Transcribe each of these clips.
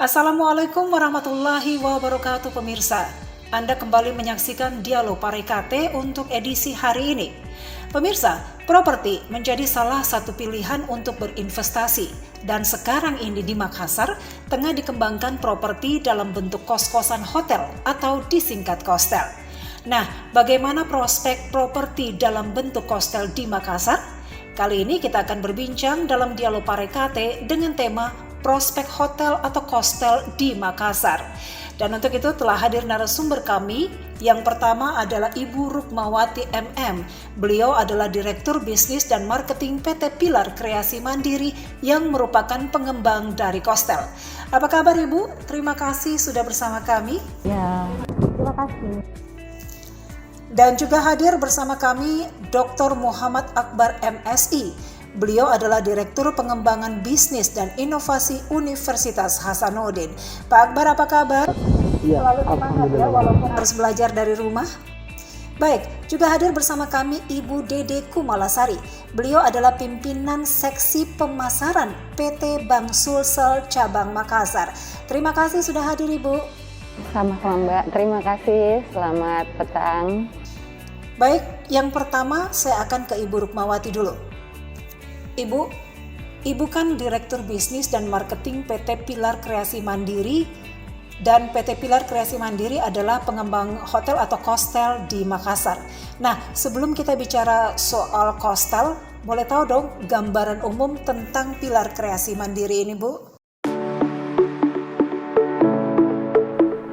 Assalamualaikum warahmatullahi wabarakatuh pemirsa. Anda kembali menyaksikan Dialog Parekate untuk edisi hari ini. Pemirsa, properti menjadi salah satu pilihan untuk berinvestasi dan sekarang ini di Makassar tengah dikembangkan properti dalam bentuk kos-kosan hotel atau disingkat kostel. Nah, bagaimana prospek properti dalam bentuk kostel di Makassar? Kali ini kita akan berbincang dalam Dialog Parekate dengan tema prospek hotel atau kostel di Makassar. Dan untuk itu telah hadir narasumber kami. Yang pertama adalah Ibu Rukmawati MM. Beliau adalah Direktur Bisnis dan Marketing PT Pilar Kreasi Mandiri yang merupakan pengembang dari kostel. Apa kabar Ibu? Terima kasih sudah bersama kami. Ya, terima kasih. Dan juga hadir bersama kami Dr. Muhammad Akbar MSI. Beliau adalah Direktur Pengembangan Bisnis dan Inovasi Universitas Hasanuddin. Pak Akbar, apa kabar? Ya, Selalu semangat ya, walaupun harus belajar dari rumah. Baik, juga hadir bersama kami Ibu Dede Kumalasari. Beliau adalah pimpinan seksi pemasaran PT Bank Sulsel Cabang Makassar. Terima kasih sudah hadir Ibu. Sama-sama Mbak, terima kasih. Selamat petang. Baik, yang pertama saya akan ke Ibu Rukmawati dulu. Ibu kan Direktur Bisnis dan Marketing PT Pilar Kreasi Mandiri, dan PT Pilar Kreasi Mandiri adalah pengembang hotel atau kostel di Makassar. Nah, sebelum kita bicara soal kostel, boleh tahu dong gambaran umum tentang Pilar Kreasi Mandiri ini, Bu?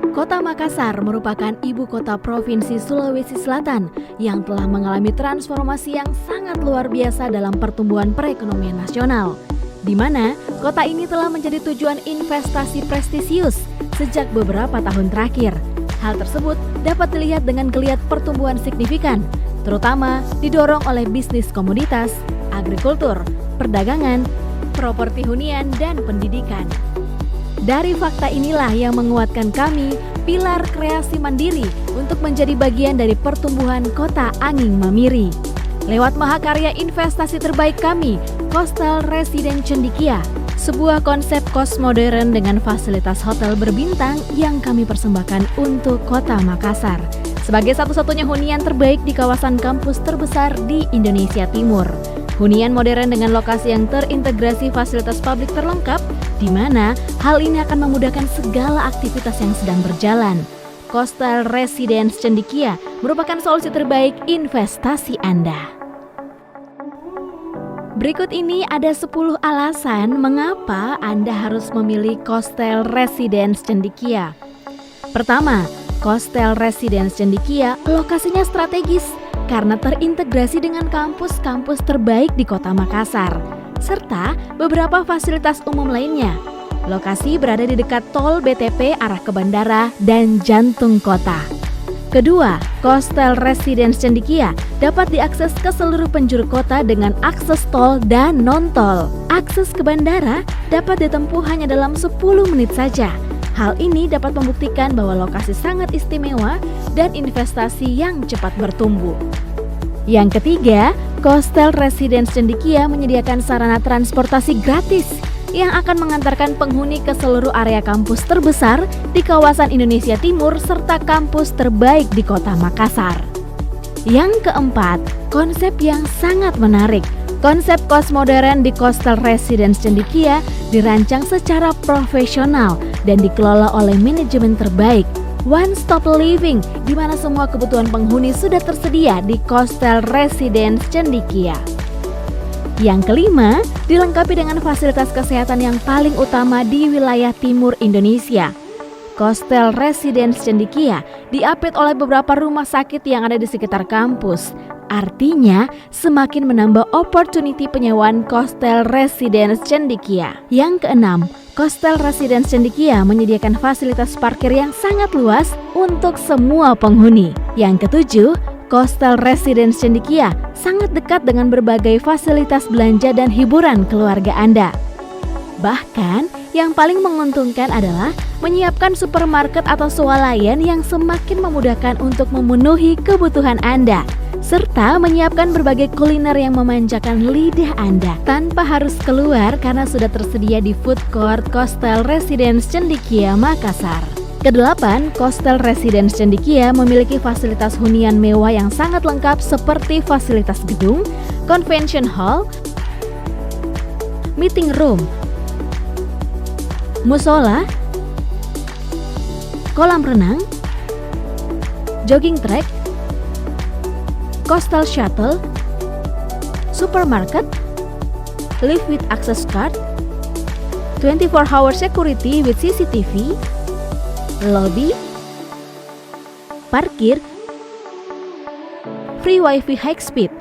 Kota Makassar merupakan ibu kota Provinsi Sulawesi Selatan yang telah mengalami transformasi yang sangat luar biasa dalam pertumbuhan perekonomian nasional, di mana kota ini telah menjadi tujuan investasi prestisius sejak beberapa tahun terakhir. Hal tersebut dapat dilihat dengan geliat pertumbuhan signifikan, terutama didorong oleh bisnis komoditas, agrikultur, perdagangan, properti hunian, dan pendidikan. Dari fakta inilah yang menguatkan kami, Pilar Kreasi Mandiri, untuk menjadi bagian dari pertumbuhan kota Anging Mamiri. Lewat mahakarya investasi terbaik kami, Kostel Residen Cendikia, sebuah konsep kos modern dengan fasilitas hotel berbintang yang kami persembahkan untuk kota Makassar, sebagai satu-satunya hunian terbaik di kawasan kampus terbesar di Indonesia Timur. Hunian modern dengan lokasi yang terintegrasi fasilitas publik terlengkap, di mana hal ini akan memudahkan segala aktivitas yang sedang berjalan. Kostel Residence Cendikia merupakan solusi terbaik investasi Anda. Berikut ini ada 10 alasan mengapa Anda harus memilih Kostel Residence Cendikia. Pertama, Kostel Residence Cendikia lokasinya strategis karena terintegrasi dengan kampus-kampus terbaik di kota Makassar, serta beberapa fasilitas umum lainnya. Lokasi berada di dekat tol BTP arah ke bandara dan jantung kota. Kedua, Kostel Residence Cendikia dapat diakses ke seluruh penjuru kota dengan akses tol dan non-tol. Akses ke bandara dapat ditempuh hanya dalam 10 menit saja. Hal ini dapat membuktikan bahwa lokasi sangat istimewa dan investasi yang cepat bertumbuh. Yang ketiga, Kostel Residence Cendikia menyediakan sarana transportasi gratis yang akan mengantarkan penghuni ke seluruh area kampus terbesar di kawasan Indonesia Timur serta kampus terbaik di kota Makassar. Yang keempat, konsep yang sangat menarik. Konsep kos modern di Kostel Residence Cendikia dirancang secara profesional dan dikelola oleh manajemen terbaik. One Stop Living, di mana semua kebutuhan penghuni sudah tersedia di Kostel Residence Cendikia. Yang kelima, dilengkapi dengan fasilitas kesehatan yang paling utama di wilayah timur Indonesia. Kostel Residence Cendikia diapit oleh beberapa rumah sakit yang ada di sekitar kampus. Artinya, semakin menambah opportunity penyewaan Kostel Residence Cendikia. Yang keenam, Kostel Residence Cendikia menyediakan fasilitas parkir yang sangat luas untuk semua penghuni. Yang ketujuh, Kostel Residence Cendikia sangat dekat dengan berbagai fasilitas belanja dan hiburan keluarga Anda. Bahkan, yang paling menguntungkan adalah menyiapkan supermarket atau swalayan yang semakin memudahkan untuk memenuhi kebutuhan Anda. serta menyiapkan berbagai kuliner yang memanjakan lidah Anda tanpa harus keluar karena sudah tersedia di Food Court Coastal Residence Cendekia, Makassar. Kedelapan, Coastal Residence Cendekia memiliki fasilitas hunian mewah yang sangat lengkap seperti fasilitas gedung, convention hall, meeting room, musola, kolam renang, jogging track, coastal shuttle, supermarket, lift with access card, 24-hour security with CCTV, lobby, parkir, free wifi high speed,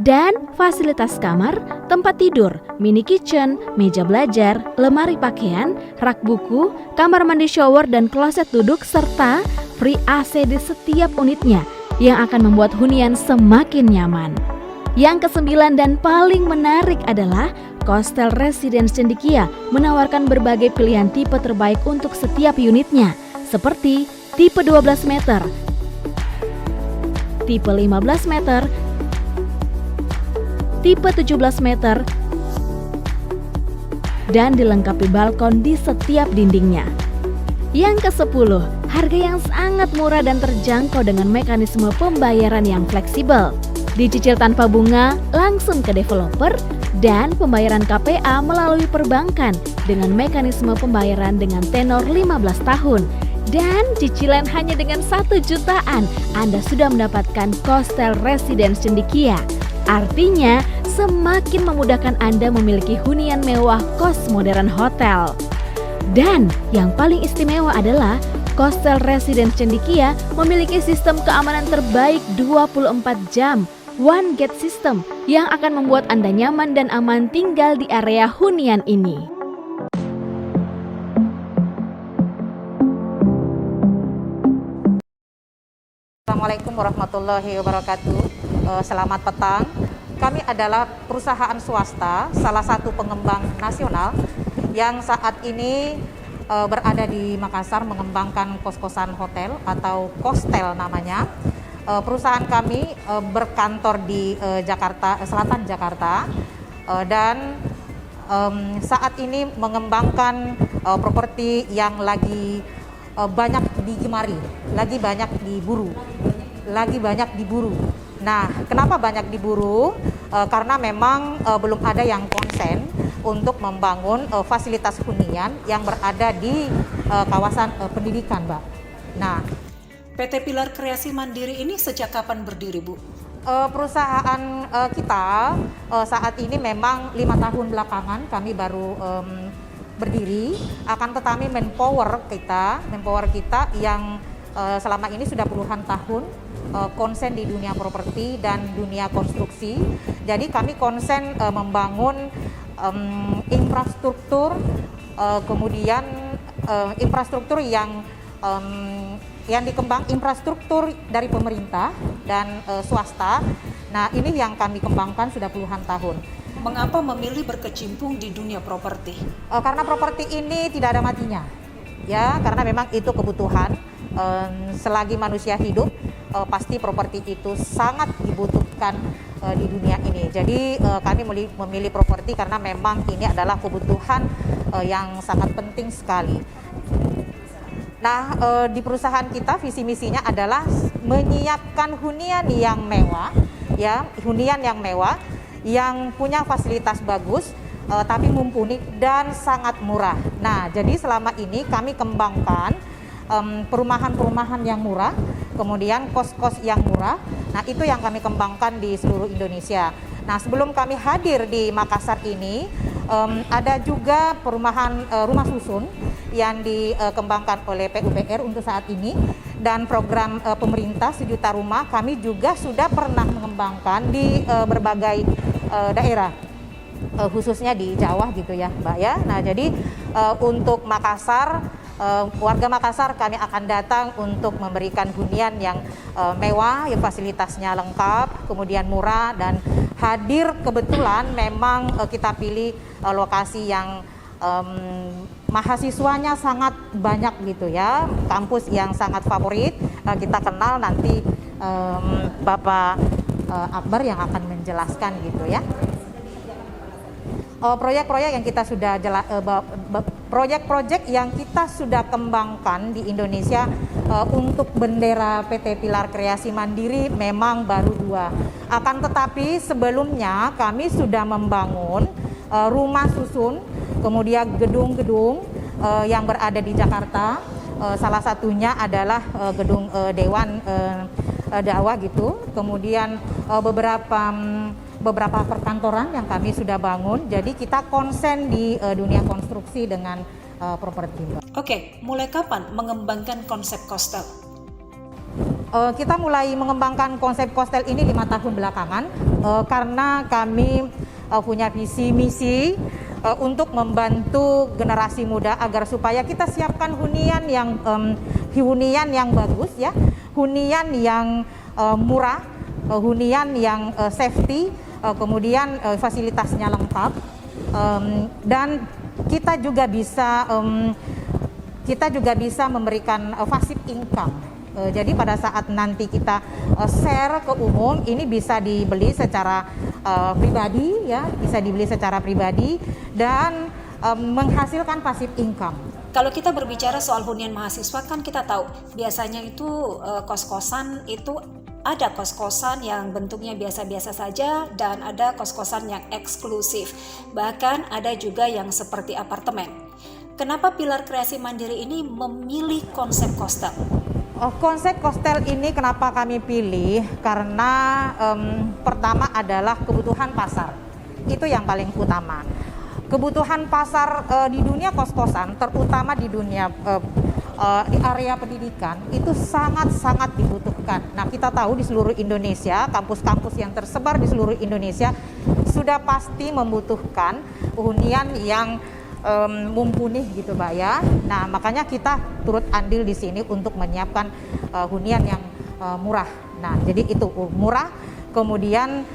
dan fasilitas kamar, tempat tidur, mini kitchen, meja belajar, lemari pakaian, rak buku, kamar mandi shower dan kloset duduk, serta free AC di setiap unitnya yang akan membuat hunian semakin nyaman. Yang kesembilan dan paling menarik adalah Coastal Residence Cendekia menawarkan berbagai pilihan tipe terbaik untuk setiap unitnya, seperti tipe 12 meter, tipe 15 meter, tipe 17 meter, dan dilengkapi balkon di setiap dindingnya. Yang ke-10, harga yang sangat murah dan terjangkau dengan mekanisme pembayaran yang fleksibel. Dicicil tanpa bunga, langsung ke developer, dan pembayaran KPA melalui perbankan dengan mekanisme pembayaran dengan tenor 15 tahun. Dan cicilan hanya dengan 1 jutaan, Anda sudah mendapatkan Coastal Residence Cendekia. Artinya, semakin memudahkan Anda memiliki hunian mewah kos modern hotel. Dan yang paling istimewa adalah Coastal Residence Cendekia memiliki sistem keamanan terbaik 24 jam, One Gate System, yang akan membuat Anda nyaman dan aman tinggal di area hunian ini. Assalamualaikum warahmatullahi wabarakatuh. Selamat petang. Kami adalah perusahaan swasta, salah satu pengembang nasional yang saat ini berada di Makassar mengembangkan kos-kosan hotel atau Kostel namanya. Perusahaan kami berkantor di Jakarta, Selatan Jakarta, dan saat ini mengembangkan properti yang lagi banyak digemari, lagi banyak diburu. Nah, kenapa banyak diburu? Karena memang belum ada yang konsen untuk membangun fasilitas hunian yang berada di kawasan pendidikan, Mbak. Nah, PT Pilar Kreasi Mandiri ini sejak kapan berdiri, Bu? Perusahaan kita saat ini memang 5 tahun belakangan kami baru berdiri, akan tetapi manpower kita yang selama ini sudah puluhan tahun konsen di dunia properti dan dunia konstruksi. Jadi kami konsen membangun infrastruktur, kemudian infrastruktur yang dikembang, infrastruktur dari pemerintah dan swasta. Nah, ini yang kami kembangkan sudah puluhan tahun. Mengapa memilih berkecimpung di dunia properti? Karena properti ini tidak ada matinya, ya, karena memang itu kebutuhan. Selagi manusia hidup, pasti properti itu sangat dibutuhkan di dunia ini. Jadi kami memilih properti karena memang ini adalah kebutuhan yang sangat penting sekali. Nah, di perusahaan kita visi misinya adalah menyiapkan hunian yang mewah, ya, hunian yang mewah, yang punya fasilitas bagus, tapi mumpuni dan sangat murah. Nah, jadi selama ini kami kembangkan perumahan-perumahan yang murah, kemudian kos-kos yang murah. Nah, itu yang kami kembangkan di seluruh Indonesia. Nah, sebelum kami hadir di Makassar ini, ada juga perumahan rumah susun yang dikembangkan oleh PUPR untuk saat ini, dan program pemerintah 1 juta rumah kami juga sudah pernah mengembangkan di berbagai daerah, khususnya di Jawa gitu ya, Mbak ya. Nah, jadi untuk Makassar, warga Makassar kami akan datang untuk memberikan hunian yang mewah, yang fasilitasnya lengkap, kemudian murah, dan hadir kebetulan memang kita pilih lokasi yang mahasiswanya sangat banyak gitu ya, kampus yang sangat favorit, kita kenal nanti Bapak Akbar yang akan menjelaskan gitu ya. Proyek-proyek yang kita sudah proyek-proyek yang kita sudah kembangkan di Indonesia untuk bendera PT Pilar Kreasi Mandiri memang baru 2. Akan tetapi sebelumnya kami sudah membangun rumah susun, kemudian gedung-gedung yang berada di Jakarta. Salah satunya adalah gedung Dewan Dakwah gitu. Kemudian beberapa perkantoran yang kami sudah bangun. Jadi kita konsen di dunia konstruksi dengan properti. Oke, mulai kapan mengembangkan konsep Kostel? Kita mulai mengembangkan konsep Kostel ini 5 tahun belakangan karena kami punya visi misi untuk membantu generasi muda agar supaya kita siapkan hunian yang bagus ya, hunian yang murah, hunian yang safety, kemudian fasilitasnya lengkap, dan kita juga bisa memberikan passive income. Jadi pada saat nanti kita share ke umum, ini bisa dibeli secara pribadi ya, bisa dibeli secara pribadi dan menghasilkan passive income. Kalau kita berbicara soal hunian mahasiswa kan kita tahu biasanya itu kos-kosan itu ada kos-kosan yang bentuknya biasa-biasa saja dan ada kos-kosan yang eksklusif. Bahkan ada juga yang seperti apartemen. Kenapa Pilar Kreasi Mandiri ini memilih konsep Kostel? Konsep Kostel ini kenapa kami pilih? Karena pertama adalah kebutuhan pasar. Itu yang paling utama. Kebutuhan pasar di dunia kos-kosan, terutama di dunia di area pendidikan itu sangat-sangat dibutuhkan. Nah, kita tahu di seluruh Indonesia, kampus-kampus yang tersebar di seluruh Indonesia sudah pasti membutuhkan hunian yang mumpuni gitu, Mbak ya. Nah, makanya kita turut andil di sini untuk menyiapkan hunian yang murah. Nah, jadi itu murah, kemudian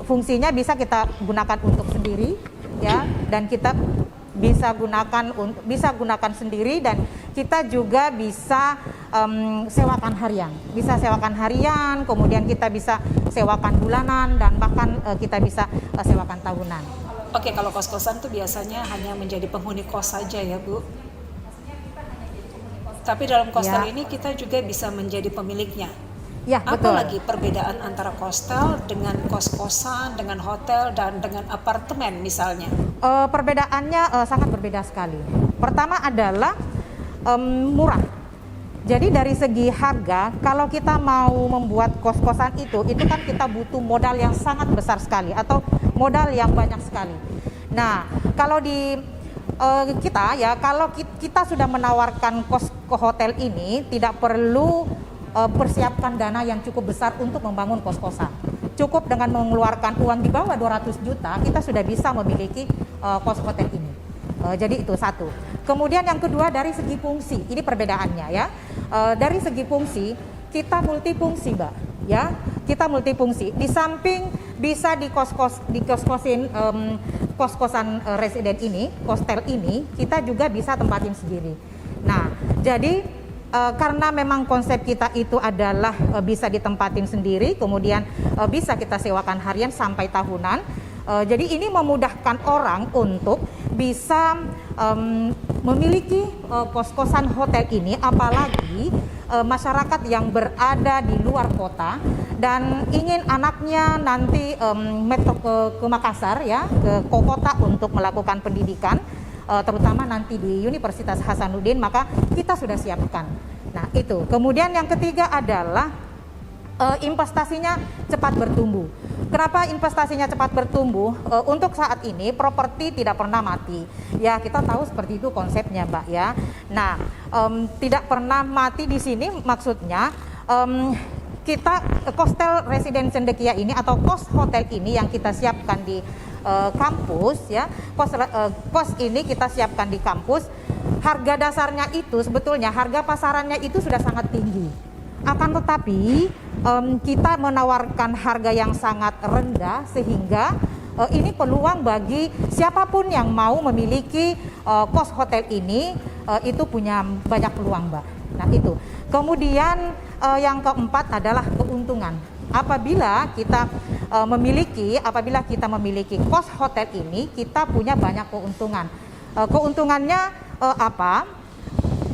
fungsinya bisa kita gunakan untuk sendiri ya, dan kita bisa gunakan sendiri, dan kita juga bisa sewakan harian, kemudian kita bisa sewakan bulanan, dan bahkan kita bisa sewakan tahunan. Oke, kalau kos-kosan tuh biasanya hanya menjadi penghuni kos saja ya Bu. Tapi dalam Kostel ini kita juga bisa menjadi pemiliknya. Ya, betul. Apalagi perbedaan antara Kostel dengan kos-kosan, dengan hotel, dan dengan apartemen misalnya? Perbedaannya sangat berbeda sekali. Pertama adalah murah. Jadi dari segi harga, kalau kita mau membuat kos-kosan itu kan kita butuh modal yang sangat besar sekali atau modal yang banyak sekali. Nah, kalau di kalau kita sudah menawarkan kos ke hotel ini, tidak perlu persiapkan dana yang cukup besar untuk membangun kos-kosan. Cukup dengan mengeluarkan uang di bawah 200 juta, kita sudah bisa memiliki kos hotel ini. Jadi itu satu. Kemudian yang kedua dari segi fungsi, ini perbedaannya ya. Dari segi fungsi, kita multifungsi, Mbak. Ya, kita multifungsi. Di samping bisa di kos-kosan residen ini, Kostel ini, kita juga bisa tempatin sendiri. Nah, jadi karena memang konsep kita itu adalah bisa ditempatin sendiri, kemudian bisa kita sewakan harian sampai tahunan. Jadi ini memudahkan orang untuk bisa memiliki kos-kosan hotel ini, apalagi masyarakat yang berada di luar kota dan ingin anaknya nanti metro ke Makassar ya, ke kota untuk melakukan pendidikan, terutama nanti di Universitas Hasanuddin, maka kita sudah siapkan. Nah, itu. Kemudian yang ketiga adalah investasinya cepat bertumbuh. Kenapa investasinya cepat bertumbuh? Untuk saat ini properti tidak pernah mati. Ya, kita tahu seperti itu konsepnya, Mbak ya. Nah, tidak pernah mati di sini maksudnya kita Kostel Residen Cendekia ini atau kos hotel ini yang kita siapkan di kampus ya, kos ini kita siapkan di kampus. Harga dasarnya itu sebetulnya harga pasarannya itu sudah sangat tinggi. Akan tetapi kita menawarkan harga yang sangat rendah sehingga ini peluang bagi siapapun yang mau memiliki kos hotel ini itu punya banyak peluang, Mbak. Nah itu. Kemudian yang keempat adalah keuntungan. Apabila kita memiliki kos hotel ini, kita punya banyak keuntungan. Keuntungannya apa?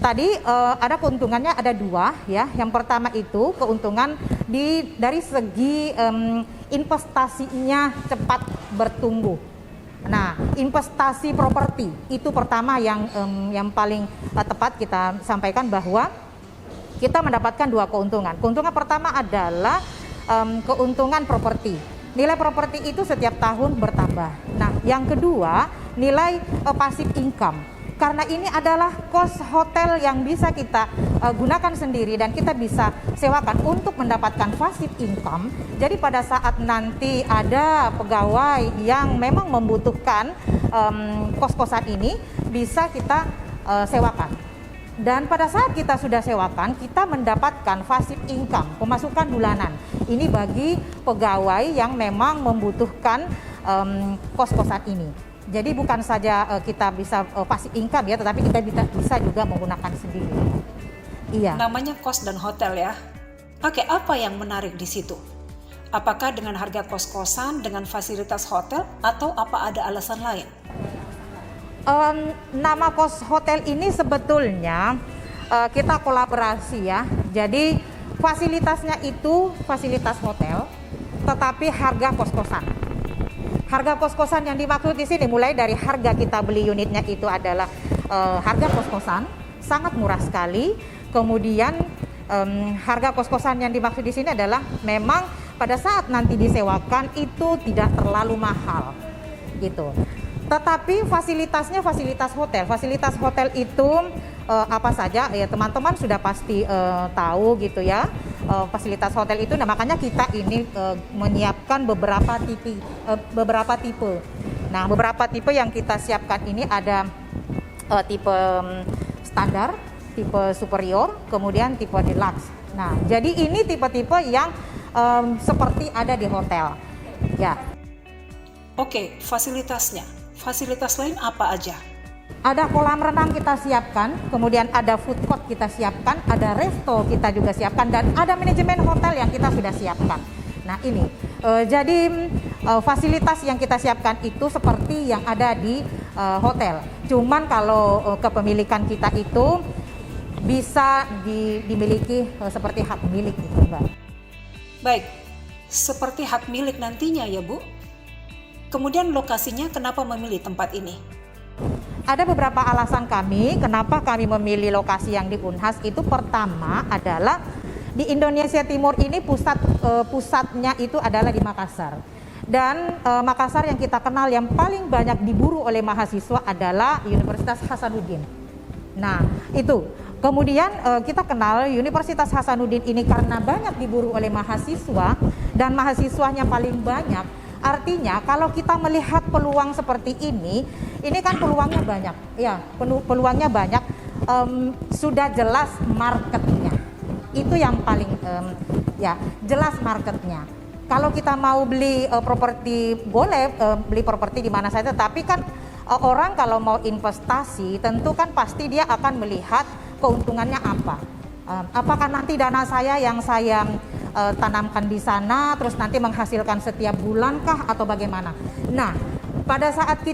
Tadi ada keuntungannya ada dua ya. Yang pertama itu keuntungan dari segi investasinya cepat bertumbuh. Nah, investasi properti itu pertama yang paling tepat kita sampaikan bahwa kita mendapatkan dua keuntungan. Keuntungan pertama adalah keuntungan properti. Nilai properti itu setiap tahun bertambah. Nah, yang kedua nilai passive income. Karena ini adalah kos hotel yang bisa kita gunakan sendiri dan kita bisa sewakan untuk mendapatkan passive income. Jadi pada saat nanti ada pegawai yang memang membutuhkan kos-kosan ini bisa kita sewakan. Dan pada saat kita sudah sewakan, kita mendapatkan passive income, pemasukan bulanan. Ini bagi pegawai yang memang membutuhkan kos-kosan ini. Jadi bukan saja kita bisa passive income ya, tetapi kita bisa juga menggunakan sendiri. Iya. Namanya kos dan hotel ya. Oke, apa yang menarik di situ? Apakah dengan harga kos-kosan, dengan fasilitas hotel, atau apa ada alasan lain? Nama kos hotel ini sebetulnya kita kolaborasi ya. Jadi fasilitasnya itu fasilitas hotel, tetapi harga kos-kosan. Harga kos-kosan yang dimaksud di sini mulai dari harga kita beli unitnya itu adalah harga kos-kosan sangat murah sekali. Kemudian harga kos-kosan yang dimaksud di sini adalah memang pada saat nanti disewakan itu tidak terlalu mahal gitu. Tetapi fasilitasnya fasilitas hotel. Fasilitas hotel itu apa saja ya teman-teman sudah pasti tahu gitu ya. Fasilitas hotel itu nah makanya kita ini menyiapkan beberapa tipe. Nah, beberapa tipe yang kita siapkan ini ada tipe standar, tipe superior, kemudian tipe deluxe. Nah, jadi ini tipe-tipe yang seperti ada di hotel. Ya. Oke, fasilitasnya. Fasilitas lain apa aja? Ada kolam renang kita siapkan, kemudian ada food court kita siapkan, ada resto kita juga siapkan, dan ada manajemen hotel yang kita sudah siapkan. Nah ini, jadi fasilitas yang kita siapkan itu seperti yang ada di hotel. Cuman kalau kepemilikan kita itu bisa dimiliki seperti hak milik gitu Mbak. Baik, seperti hak milik nantinya ya Bu. Kemudian lokasinya kenapa memilih tempat ini? Ada beberapa alasan kami kenapa kami memilih lokasi yang di Unhas. Itu pertama adalah di Indonesia Timur ini pusatnya itu adalah di Makassar. Dan Makassar yang kita kenal yang paling banyak diburu oleh mahasiswa adalah Universitas Hasanuddin. Nah itu. Kemudian kita kenal Universitas Hasanuddin ini karena banyak diburu oleh mahasiswa dan mahasiswanya paling banyak. Artinya kalau kita melihat peluang seperti ini kan peluangnya banyak, ya peluangnya banyak, sudah jelas marketnya, itu yang paling ya jelas marketnya. Kalau kita mau beli properti boleh beli properti di mana saja, tapi kan orang kalau mau investasi tentu kan pasti dia akan melihat keuntungannya apa. Apakah nanti dana saya yang saya tanamkan di sana terus nanti menghasilkan setiap bulan kah atau bagaimana? Nah, pada saat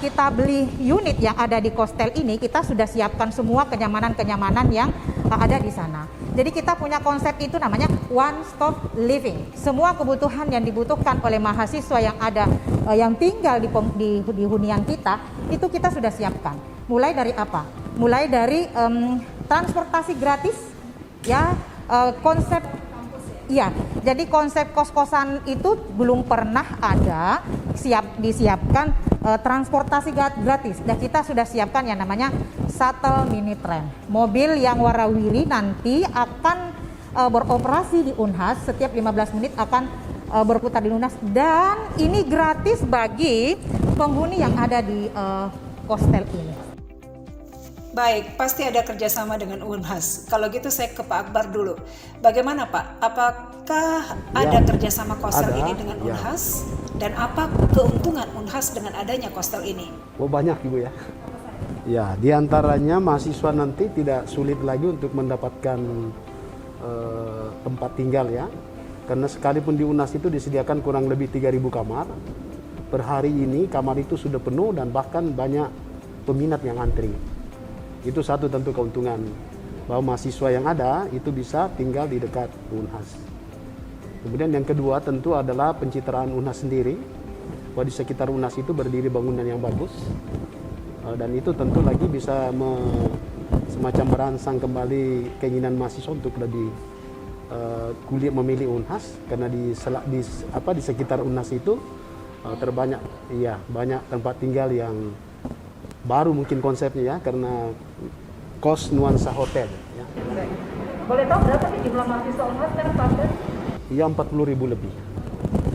kita beli unit yang ada di Kostel ini, kita sudah siapkan semua kenyamanan-kenyamanan yang ada di sana. Jadi kita punya konsep itu namanya one stop living. Semua kebutuhan yang dibutuhkan oleh mahasiswa yang ada yang tinggal di hunian kita itu kita sudah siapkan. Mulai dari apa? Mulai dari transportasi gratis, ya. Konsep iya, jadi konsep kos-kosan itu belum pernah ada disiapkan transportasi gratis. Dan kita sudah siapkan yang namanya shuttle mini train. Mobil yang warawiri nanti akan beroperasi di Unhas, setiap 15 menit akan berputar di Unhas, dan ini gratis bagi penghuni yang ada di Kostel ini. Baik, pasti ada kerjasama dengan Unhas. Kalau gitu saya ke Pak Akbar dulu. Bagaimana Pak? Apakah ada kerjasama Kostel ini dengan Unhas? Dan apa keuntungan Unhas dengan adanya Kostel ini? Oh banyak Ibu ya. Ya, diantaranya mahasiswa nanti tidak sulit lagi untuk mendapatkan tempat tinggal ya. Karena sekalipun di UNAS itu disediakan kurang lebih 3.000 kamar. Per hari ini kamar itu sudah penuh dan bahkan banyak peminat yang antri. Itu satu tentu keuntungan bahwa mahasiswa yang ada itu bisa tinggal di dekat UNHAS. Kemudian yang kedua tentu adalah pencitraan UNHAS sendiri. Bahwa di sekitar UNHAS itu berdiri bangunan yang bagus. Dan itu tentu lagi bisa semacam merangsang kembali keinginan mahasiswa untuk lebih kuliah memilih UNHAS, karena di sekitar UNHAS itu terbanyak banyak tempat tinggal yang baru mungkin konsepnya ya, karena kos nuansa hotel ya. Boleh tahu berapa sih jumlah mahasiswa UNHAS sekarang Pak Abdar? Iya, 40.000 lebih.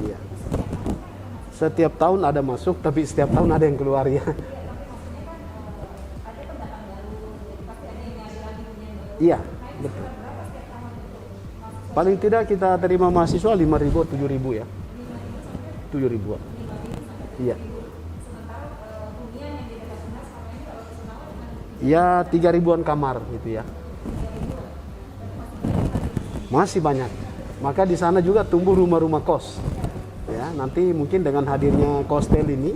Iya. Setiap tahun ada masuk, tapi setiap tahun ada yang keluar ya. Iya, betul. Paling tidak kita terima mahasiswa 5.000 atau 7.000 ya. 7.000. Iya. Ya 3.000-an kamar gitu ya. Masih banyak. Maka di sana juga tumbuh rumah-rumah kos. Ya, nanti mungkin dengan hadirnya Kostel ini,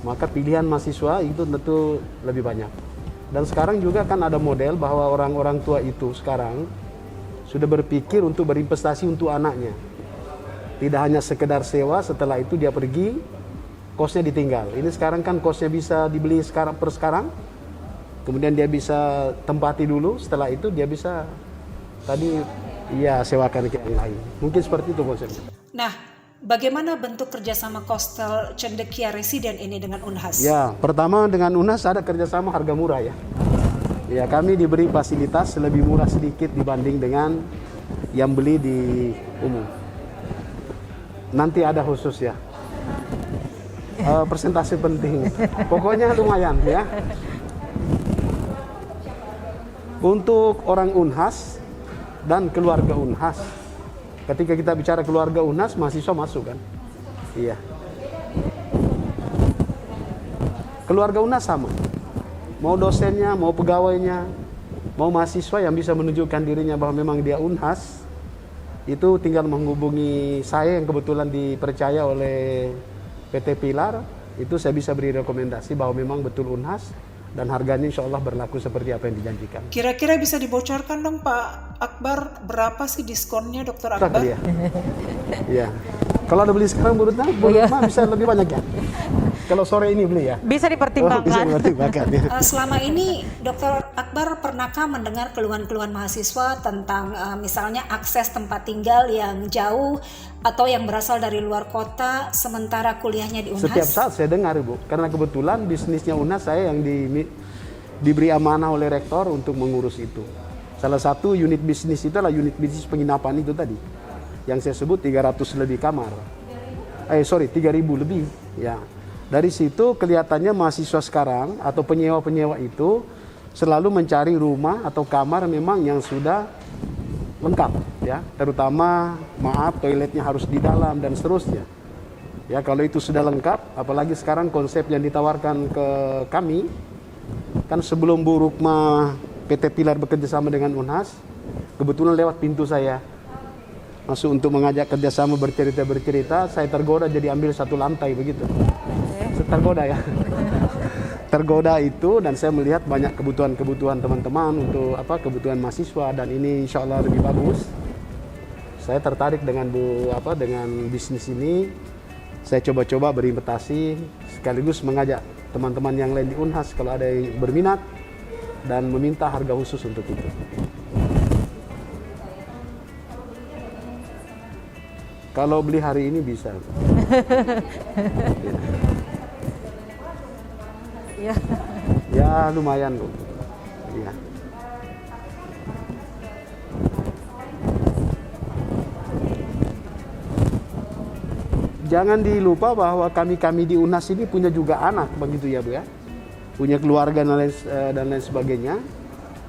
maka pilihan mahasiswa itu tentu lebih banyak. Dan sekarang juga kan ada model bahwa orang-orang tua itu sekarang sudah berpikir untuk berinvestasi untuk anaknya. Tidak hanya sekedar sewa, setelah itu dia pergi, kosnya ditinggal. Ini sekarang kan kosnya bisa dibeli sekarang per sekarang, kemudian dia bisa tempati dulu, setelah itu dia bisa sewakan ke yang lain. Mungkin seperti itu konsepnya. Nah, bagaimana bentuk kerjasama Kostel Cendekia Residen ini dengan UNHAS? Ya, pertama dengan UNHAS ada kerjasama harga murah ya. Ya, kami diberi fasilitas lebih murah sedikit dibanding dengan yang beli di umum. Nanti ada khusus ya. Persentase penting. Pokoknya lumayan ya. Untuk orang UNHAS dan keluarga UNHAS. Ketika kita bicara keluarga UNHAS, mahasiswa masuk kan? Iya. Keluarga UNHAS sama. Mau dosennya, mau pegawainya, mau mahasiswa yang bisa menunjukkan dirinya bahwa memang dia UNHAS, itu tinggal menghubungi saya yang kebetulan dipercaya oleh PT Pilar. Itu saya bisa beri rekomendasi bahwa memang betul UNHAS, dan harganya insya Allah berlaku seperti apa yang dijanjikan. Kira-kira bisa dibocorkan dong Pak Akbar, berapa sih diskonnya Dokter Akbar? Iya. Kalau ada beli sekarang menurutnya bisa lebih banyak ya. Kalau sore ini beli ya. Bisa dipertimbangkan. Bisa dipertimbangkan ya. Selama ini Dokter Akbar pernahkah mendengar keluhan-keluhan mahasiswa tentang misalnya akses tempat tinggal yang jauh atau yang berasal dari luar kota sementara kuliahnya di UNHAS? Setiap saat saya dengar Bu, karena kebetulan bisnisnya UNHAS saya yang diberi amanah oleh rektor untuk mengurus itu. Salah satu unit bisnis itu adalah unit bisnis penginapan itu tadi, yang saya sebut 300 lebih kamar. 3.000 lebih ya. Dari situ kelihatannya mahasiswa sekarang atau penyewa-penyewa itu selalu mencari rumah atau kamar memang yang sudah lengkap ya, terutama toiletnya harus di dalam dan seterusnya. Ya, kalau itu sudah lengkap, apalagi sekarang konsep yang ditawarkan ke kami kan, sebelum Bu Rukma PT Pilar bekerja sama dengan UNHAS, kebetulan lewat pintu saya masuk untuk mengajak kerjasama bercerita, saya tergoda jadi ambil satu lantai begitu. Tergoda ya. Tergoda itu, dan saya melihat banyak kebutuhan teman-teman untuk kebutuhan mahasiswa, dan ini insya Allah lebih bagus. Saya tertarik dengan dengan bisnis ini. Saya coba-coba berinvestasi, sekaligus mengajak teman-teman yang lain di UNHAS kalau ada yang berminat dan meminta harga khusus untuk itu. Kalau beli hari ini bisa. Ya. Ya lumayan Bu. Ya. Jangan dilupa bahwa kami di UNHAS ini punya juga anak begitu ya Bu ya. Punya keluarga dan lain sebagainya.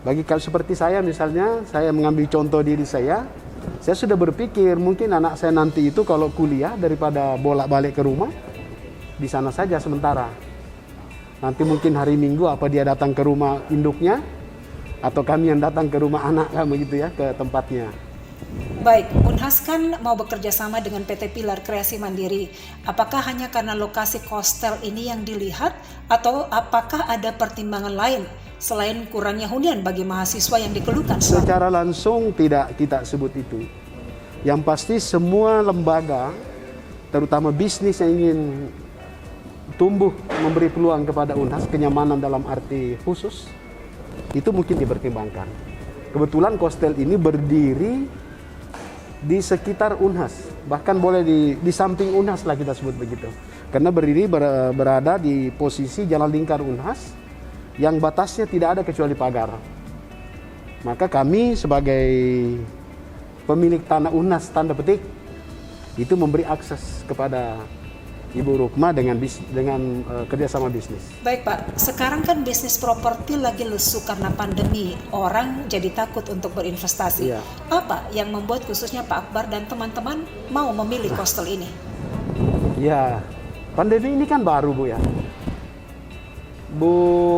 Bagi kalau seperti saya misalnya, saya mengambil contoh diri saya sudah berpikir mungkin anak saya nanti itu kalau kuliah daripada bolak-balik ke rumah, di sana saja sementara. Nanti mungkin hari Minggu apa dia datang ke rumah induknya, atau kami yang datang ke rumah anak begitu ya, ke tempatnya. Baik, Unhas kan mau bekerja sama dengan PT Pilar Kreasi Mandiri. Apakah hanya karena lokasi Kostel ini yang dilihat, atau apakah ada pertimbangan lain selain kurangnya hunian bagi mahasiswa yang dikeluhkan? Secara langsung tidak kita sebut itu. Yang pasti semua lembaga, terutama bisnis yang ingin tumbuh memberi peluang kepada Unhas, kenyamanan dalam arti khusus, itu mungkin dipertimbangkan. Kebetulan Kostel ini berdiri di sekitar Unhas, bahkan boleh di samping Unhas lah kita sebut begitu. Karena berdiri berada di posisi jalan lingkar Unhas yang batasnya tidak ada kecuali pagar. Maka kami sebagai pemilik tanah Unhas, tanda petik, itu memberi akses kepada Ibu Rukma dengan kerjasama bisnis. Baik Pak, sekarang kan bisnis properti lagi lesu karena pandemi. Orang jadi takut untuk berinvestasi. Iya. Apa yang membuat khususnya Pak Akbar dan teman-teman mau memilih Kostel ini? Ya, pandemi ini kan baru Bu ya.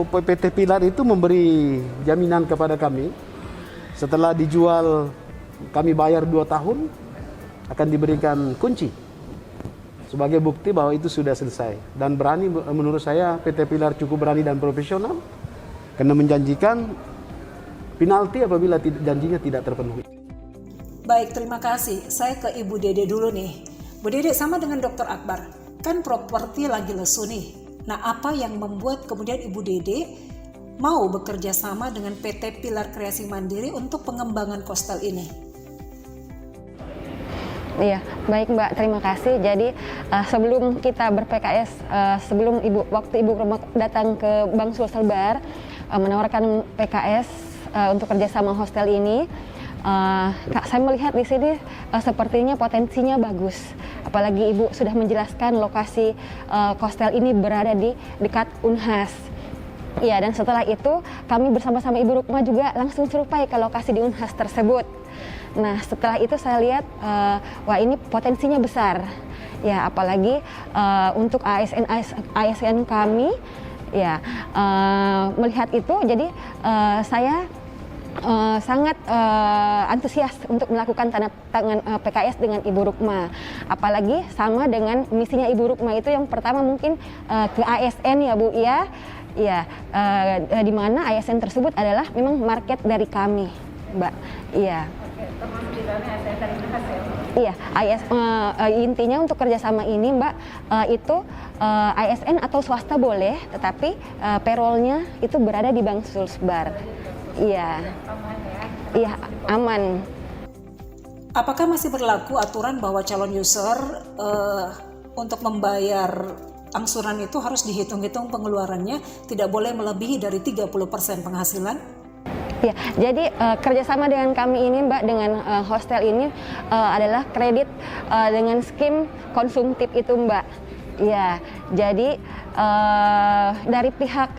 PT Pilar itu memberi jaminan kepada kami. Setelah dijual, kami bayar 2 tahun, akan diberikan kunci sebagai bukti bahwa itu sudah selesai. Dan berani, menurut saya PT Pilar cukup berani dan profesional karena menjanjikan penalti apabila janjinya tidak terpenuhi. Baik, terima kasih. Saya ke Ibu Dede dulu nih. Bu Dede, sama dengan Dr. Akbar, kan properti lagi lesu nih. Nah, apa yang membuat kemudian Ibu Dede mau bekerja sama dengan PT Pilar Kreasi Mandiri untuk pengembangan Kostel ini? Iya, baik Mbak, terima kasih. Jadi sebelum kita ber-PKS, sebelum waktu Ibu Rukma datang ke Bank Sulselbar menawarkan PKS untuk kerjasama hostel ini, saya melihat di sini sepertinya potensinya bagus. Apalagi Ibu sudah menjelaskan lokasi hostel ini berada di dekat Unhas. Iya, dan setelah itu kami bersama-sama Ibu Rukma juga langsung survei ke lokasi di Unhas tersebut. Nah, setelah itu saya lihat, wah ini potensinya besar. Ya, apalagi untuk ASN kami, ya melihat itu, jadi saya sangat antusias untuk melakukan tanda tangan PKS dengan Ibu Rukma. Apalagi sama dengan misinya Ibu Rukma itu yang pertama mungkin ke ASN ya Bu ya. Ya, di mana ASN tersebut adalah memang market dari kami, Mbak. Iya. Iya, intinya untuk kerjasama ini Mbak, itu ASN atau swasta boleh, tetapi payroll-nya itu berada di Bank Sulselbar. Iya, iya aman. Apakah masih berlaku aturan bahwa calon user untuk membayar angsuran itu harus dihitung-hitung pengeluarannya, tidak boleh melebihi dari 30% penghasilan? Ya, jadi kerjasama dengan kami ini Mbak, dengan hostel ini adalah kredit dengan skim konsumtif itu Mbak. Ya, jadi dari pihak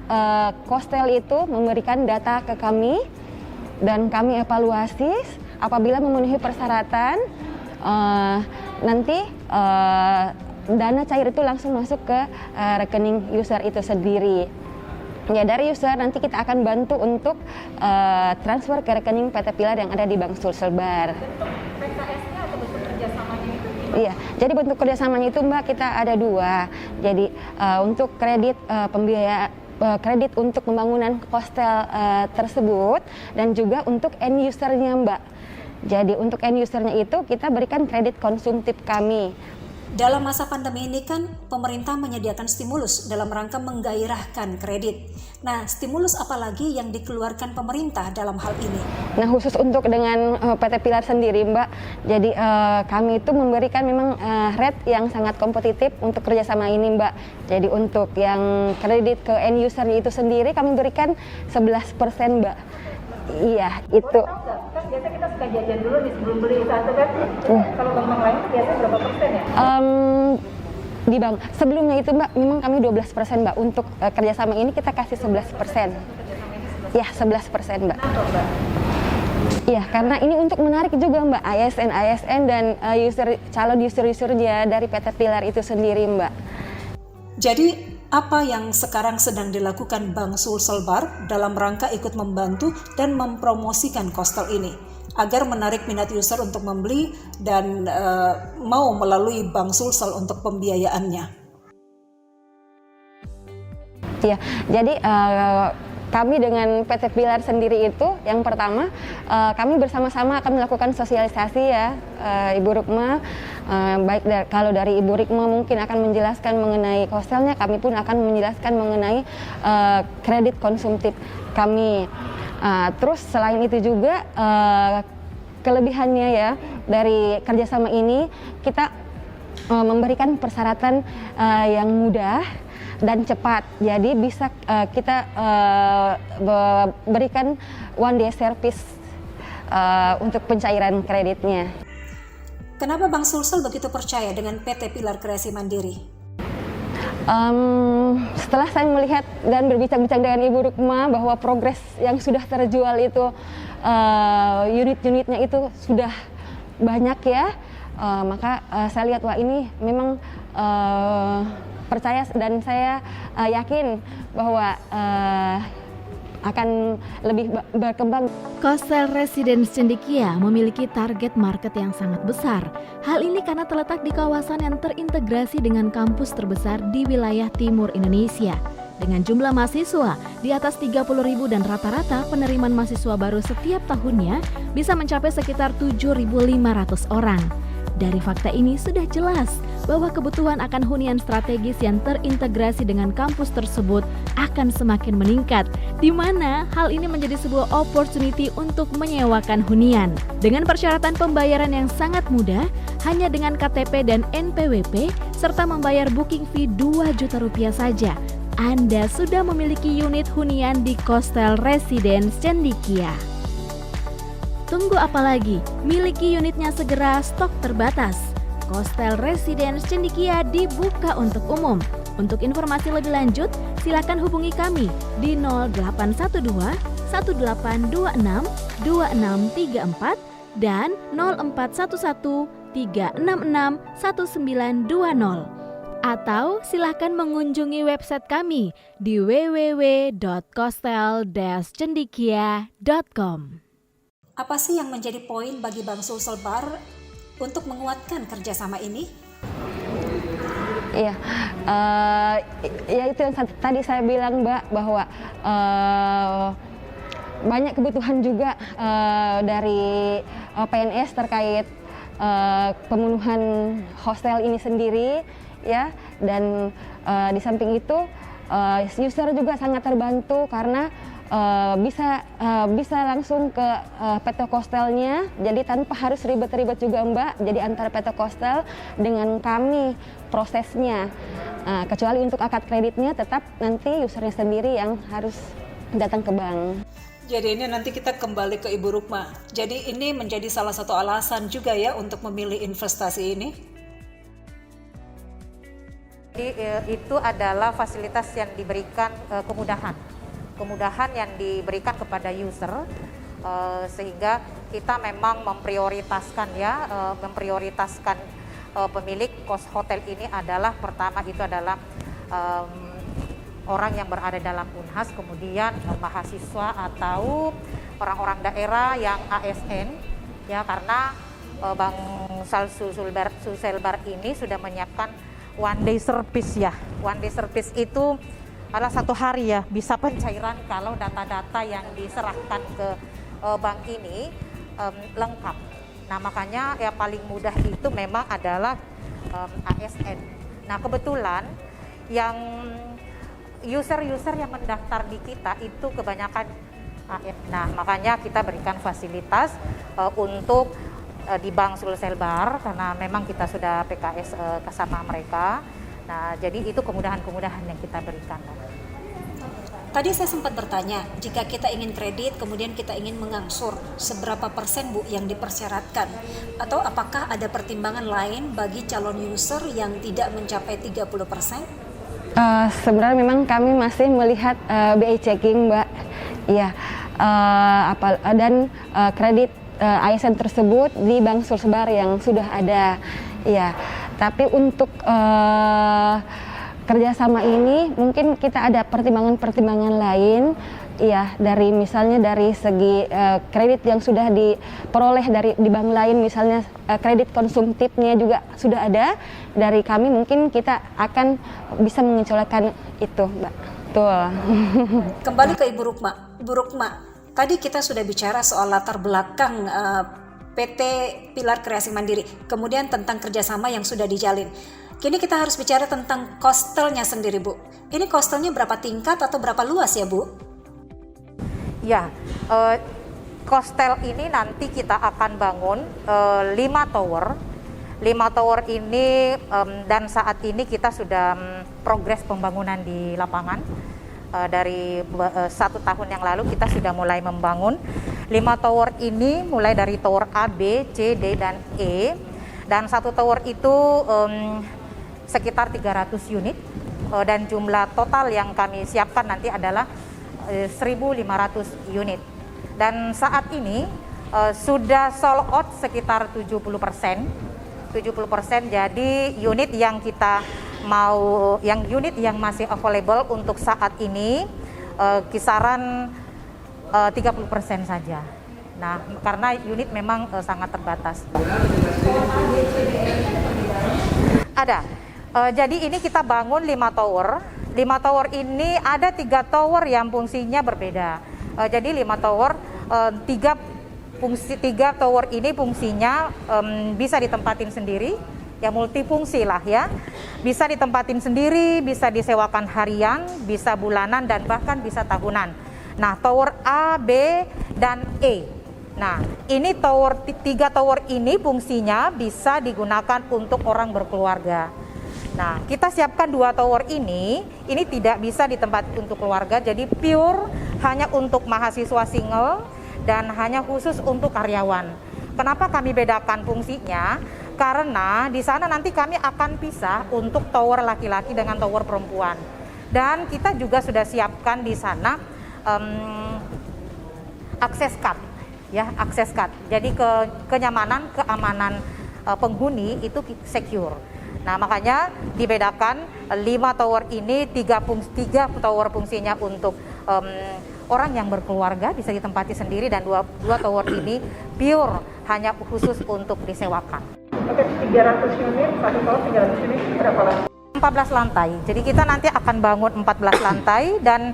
hostel itu memberikan data ke kami dan kami evaluasi apabila memenuhi persyaratan, nanti dana cair itu langsung masuk ke rekening user itu sendiri. Ya, dari user nanti kita akan bantu untuk transfer ke rekening PT Pilar yang ada di Bank Sulselbar. Bentuk PKS-nya atau bentuk kerjasamanya itu? Iya, jadi bentuk kerjasamanya itu Mbak kita ada 2. Jadi untuk kredit kredit untuk pembangunan hostel tersebut dan juga untuk end usernya Mbak. Jadi untuk end usernya itu kita berikan kredit konsumtif kami. Dalam masa pandemi ini kan pemerintah menyediakan stimulus dalam rangka menggairahkan kredit. Nah, stimulus apa lagi yang dikeluarkan pemerintah dalam hal ini? Nah, khusus untuk dengan PT Pilar sendiri Mbak, jadi kami itu memberikan memang rate yang sangat kompetitif untuk kerjasama ini Mbak. Jadi untuk yang kredit ke end user itu sendiri kami berikan 11% Mbak. Iya, itu. Kan biasanya kita suka jajan dulu nih sebelum beli satu kan. Kalau bank-bank lain biasanya berapa persen ya? Di bank sebelumnya itu Mbak, memang kami 12% Mbak. Untuk kerjasama ini kita kasih 11%. Ya, 11% Mbak. Iya, karena ini untuk menarik juga Mbak ASN dan calon user-usernya dari PT Pilar itu sendiri Mbak. Jadi Apa yang sekarang sedang dilakukan Bank Sulselbar dalam rangka ikut membantu dan mempromosikan Kostel ini agar menarik minat user untuk membeli dan mau melalui Bank Sulsel untuk pembiayaannya? Ya, jadi kami dengan PT Pilar sendiri itu yang pertama kami bersama-sama akan melakukan sosialisasi ya, Ibu Rukma. Baik kalau dari Ibu Rukma mungkin akan menjelaskan mengenai Kostelnya, kami pun akan menjelaskan mengenai kredit konsumtif kami. Terus selain itu juga kelebihannya ya dari kerjasama ini, kita memberikan persyaratan yang mudah dan cepat. Jadi bisa kita berikan one day service untuk pencairan kreditnya. Kenapa Bank Sulsel begitu percaya dengan PT Pilar Kreasi Mandiri? Setelah saya melihat dan berbincang-bincang dengan Ibu Rukma bahwa progres yang sudah terjual itu unit-unitnya itu sudah banyak ya, maka saya lihat wah ini memang percaya dan saya yakin bahwa akan lebih berkembang. Kostel Residence Cendekia memiliki target market yang sangat besar. Hal ini karena terletak di kawasan yang terintegrasi dengan kampus terbesar di wilayah timur Indonesia. Dengan jumlah mahasiswa di atas 30.000 dan rata-rata penerimaan mahasiswa baru setiap tahunnya bisa mencapai sekitar 7.500 orang. Dari fakta ini sudah jelas bahwa kebutuhan akan hunian strategis yang terintegrasi dengan kampus tersebut akan semakin meningkat, di mana hal ini menjadi sebuah opportunity untuk menyewakan hunian. Dengan persyaratan pembayaran yang sangat mudah, hanya dengan KTP dan NPWP, serta membayar booking fee 2 juta rupiah saja, Anda sudah memiliki unit hunian di Kostel Residence Cendekia. Tunggu apa lagi? Miliki unitnya segera, stok terbatas. Kostel Residence Cendekia dibuka untuk umum. Untuk informasi lebih lanjut, silakan hubungi kami di 0812 1826 2634 dan 0411 366 1920. Atau silakan mengunjungi website kami di www.kostel-cendekia.com. Apa sih yang menjadi poin bagi Bank Sulselbar untuk menguatkan kerjasama ini? Iya, ya itu yang tadi saya bilang Mbak, bahwa banyak kebutuhan juga dari PNS terkait pemenuhan hostel ini sendiri ya, dan di samping itu user juga sangat terbantu karena bisa langsung ke PT Kostelnya, jadi tanpa harus ribet-ribet juga Mbak. Jadi antara PT Kostel dengan kami prosesnya, kecuali untuk akad kreditnya tetap nanti usernya sendiri yang harus datang ke bank. Jadi ini nanti kita kembali ke Ibu Rukma. Jadi ini menjadi salah satu alasan juga ya untuk memilih investasi ini? Jadi itu adalah fasilitas yang diberikan, kemudahan yang diberikan kepada user, sehingga kita memang memprioritaskan pemilik kos hotel ini adalah pertama itu adalah orang yang berada dalam Unhas, kemudian mahasiswa atau orang-orang daerah yang ASN ya, karena Bank Sulselbar ini sudah menyiapkan one day service ya. One day service itu adalah 1 hari ya, bisa pencairan kalau data-data yang diserahkan ke bank ini lengkap. Nah makanya yang paling mudah itu memang adalah ASN. Nah kebetulan yang user-user yang mendaftar di kita itu kebanyakan ASN. Nah makanya kita berikan fasilitas untuk di Bank Sulselbar karena memang kita sudah PKS sama mereka. Nah, jadi itu kemudahan-kemudahan yang kita berikan. Tadi saya sempat bertanya, jika kita ingin kredit, kemudian kita ingin mengangsur, seberapa persen Bu yang dipersyaratkan? Atau apakah ada pertimbangan lain bagi calon user yang tidak mencapai 30%? Sebenarnya memang kami masih melihat BI checking Mbak. Iya, dan kredit ASN tersebut di Bank Sulselbar yang sudah ada. Iya. Tapi untuk kerjasama ini mungkin kita ada pertimbangan-pertimbangan lain, ya, dari misalnya dari segi kredit yang sudah diperoleh di bank lain, misalnya kredit konsumtifnya juga sudah ada. Dari kami mungkin kita akan bisa mengecualikan itu, Mbak. Betul. Kembali ke Ibu Rukma. Bu Rukma, tadi kita sudah bicara soal latar belakang PT Pilar Kreasi Mandiri, kemudian tentang kerjasama yang sudah dijalin. Kini kita harus bicara tentang kostelnya sendiri, Bu. Ini kostelnya berapa tingkat atau berapa luas ya, Bu? Ya, kostel ini nanti kita akan bangun 5 tower. 5 tower ini dan saat ini kita sudah progres pembangunan di lapangan. Dari 1 tahun yang lalu kita sudah mulai membangun 5 tower ini, mulai dari tower A, B, C, D, dan E. Dan 1 tower itu sekitar 300 unit dan jumlah total yang kami siapkan nanti adalah 1.500 unit. Dan saat ini sudah sold out sekitar 70%. 70%, jadi unit yang kita mau, unit yang masih available untuk saat ini kisaran 30% saja. Nah, karena unit memang sangat terbatas. Ada. Jadi ini kita bangun 5 tower. 5 tower ini ada 3 tower yang fungsinya berbeda. Jadi 5 tower, 3 tower ini fungsinya bisa ditempatin sendiri, ya multifungsi lah ya. Bisa ditempatin sendiri, bisa disewakan harian, bisa bulanan, dan bahkan bisa tahunan. Nah, tower A, B, dan E. Nah, ini 3 tower ini fungsinya bisa digunakan untuk orang berkeluarga. Nah, kita siapkan 2 tower ini tidak bisa ditempati untuk keluarga, jadi pure hanya untuk mahasiswa single dan hanya khusus untuk karyawan. Kenapa kami bedakan fungsinya? Karena di sana nanti kami akan pisah untuk tower laki-laki dengan tower perempuan. Dan kita juga sudah siapkan di sana akses card, ya, akses card. Jadi keamanan penghuni itu secure. Nah, makanya dibedakan 5 tower ini, 3 tower fungsinya untuk orang yang berkeluarga bisa ditempati sendiri, dan 2 tower ini pure hanya khusus untuk disewakan. Oke, 300 unit, 1 tower 300 unit berapa lantai? 14 lantai. Jadi kita nanti akan bangun 14 lantai, dan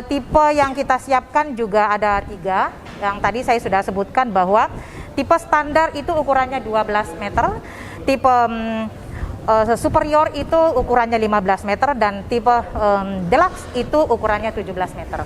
tipe yang kita siapkan juga ada 3. Yang tadi saya sudah sebutkan bahwa tipe standar itu ukurannya 12 meter, tipe superior itu ukurannya 15 meter, dan tipe deluxe itu ukurannya 17 meter.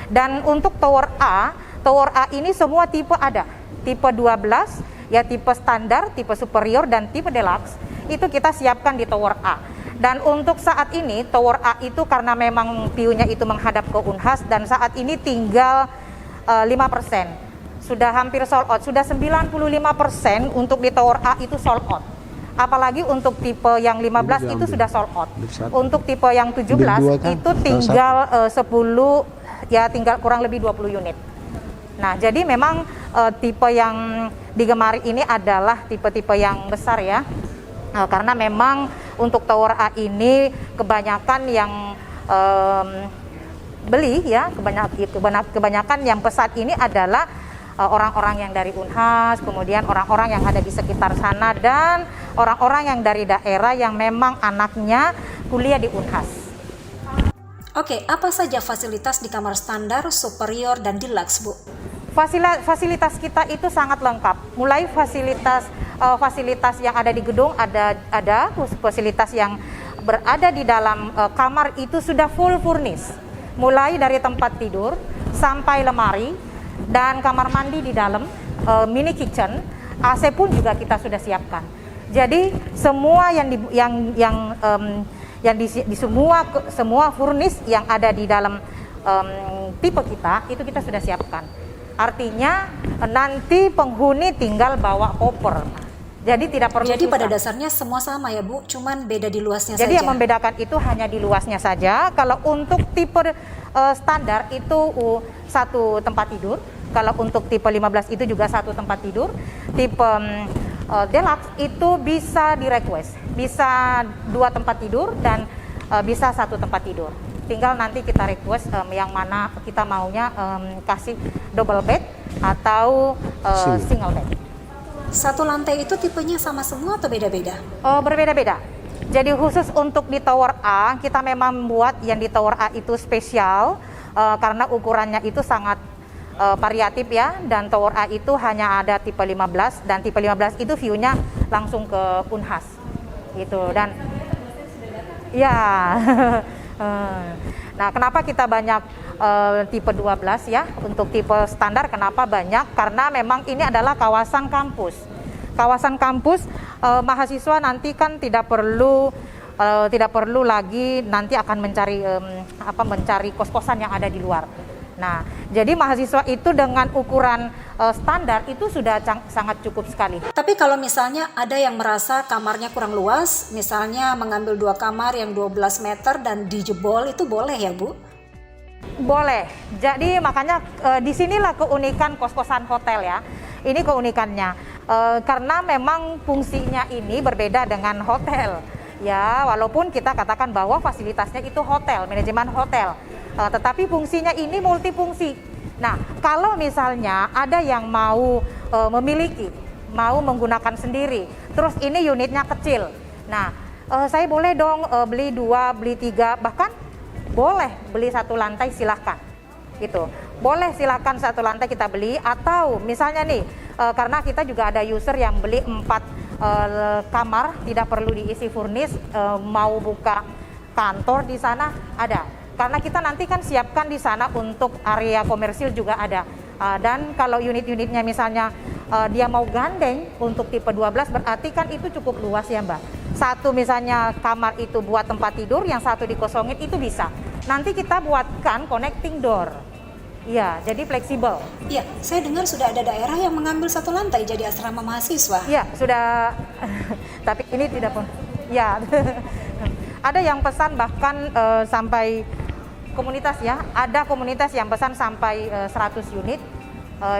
Dan untuk tower A ini semua tipe ada. Tipe 12, ya tipe standar, tipe superior, dan tipe deluxe itu kita siapkan di tower A. Dan untuk saat ini tower A itu karena memang view-nya itu menghadap ke Unhas, dan saat ini tinggal 5%. Sudah hampir sold out, sudah 95% untuk di tower A itu sold out. Apalagi untuk tipe yang 15 itu sudah sold out. Untuk tipe yang 17 itu tinggal 10, ya tinggal kurang lebih 20 unit. Nah, jadi memang tipe yang digemari ini adalah tipe-tipe yang besar ya. Karena memang untuk tower A ini kebanyakan yang beli ya, kebanyakan yang pesan ini adalah orang-orang yang dari Unhas, kemudian orang-orang yang ada di sekitar sana, dan orang-orang yang dari daerah yang memang anaknya kuliah di Unhas. Oke, apa saja fasilitas di kamar standar, superior, dan deluxe, Bu? Fasilitas kita itu sangat lengkap. Mulai fasilitas yang ada di gedung ada fasilitas yang berada di dalam kamar itu sudah full furnish. Mulai dari tempat tidur sampai lemari dan kamar mandi di dalam, mini kitchen, AC pun juga kita sudah siapkan. Jadi semua semua furnish yang ada di dalam tipe kita itu kita sudah siapkan. Artinya nanti penghuni tinggal bawa koper. Jadi tidak perlu. Jadi susah. pada dasarnya semua sama ya Bu, cuman beda di luasnya Jadi saja. yang membedakan itu hanya di luasnya saja. Kalau untuk tipe standar itu 1 tempat tidur. Kalau untuk tipe 15 itu juga 1 tempat tidur. Tipe deluxe itu bisa di request, bisa 2 tempat tidur, dan bisa satu tempat tidur. Tinggal nanti kita request yang mana kita maunya kasih double bed atau single bed. Satu lantai itu tipenya sama semua atau beda-beda? Berbeda-beda. Jadi khusus untuk di Tower A, kita memang membuat yang di Tower A itu spesial karena ukurannya itu sangat variatif ya. Dan Tower A itu hanya ada tipe 15 dan tipe 15 itu view-nya langsung ke Unhas gitu. Dan ya nah, kenapa kita banyak tipe 12 ya? Untuk tipe standar kenapa banyak? Karena memang ini adalah kawasan kampus. Kawasan kampus, mahasiswa nanti kan tidak perlu lagi nanti akan mencari kos-kosan yang ada di luar. Nah, jadi mahasiswa itu dengan ukuran standar itu sudah sangat cukup sekali. Tapi kalau misalnya ada yang merasa kamarnya kurang luas, misalnya mengambil 2 kamar yang 12 meter dan dijebol, itu boleh ya Bu? Boleh. Jadi makanya disinilah keunikan kos-kosan hotel ya. Ini keunikannya. Karena memang fungsinya ini berbeda dengan hotel. Ya, walaupun kita katakan bahwa fasilitasnya itu hotel, manajemen hotel. Tetapi fungsinya ini multifungsi. Nah, kalau misalnya ada yang mau memiliki, mau menggunakan sendiri, terus ini unitnya kecil. Nah, saya boleh dong beli 2, beli 3, bahkan boleh beli 1 lantai silahkan. Gitu. Boleh silahkan 1 lantai kita beli, atau misalnya nih, karena kita juga ada user yang beli 4 kamar, tidak perlu diisi furnis, mau buka kantor di sana ada. Karena kita nanti kan siapkan di sana untuk area komersil juga ada. Dan kalau unit-unitnya misalnya dia mau gandeng untuk tipe 12, berarti kan itu cukup luas ya Mbak. 1 misalnya kamar itu buat tempat tidur, yang 1 dikosongin itu bisa. Nanti kita buatkan connecting door. Iya, jadi fleksibel. Iya, saya dengar sudah ada daerah yang mengambil 1 lantai jadi asrama mahasiswa. Iya, sudah. Tapi ini tidak pun. Ya, ada yang pesan bahkan sampai komunitas ya. Ada komunitas yang pesan sampai 100 unit.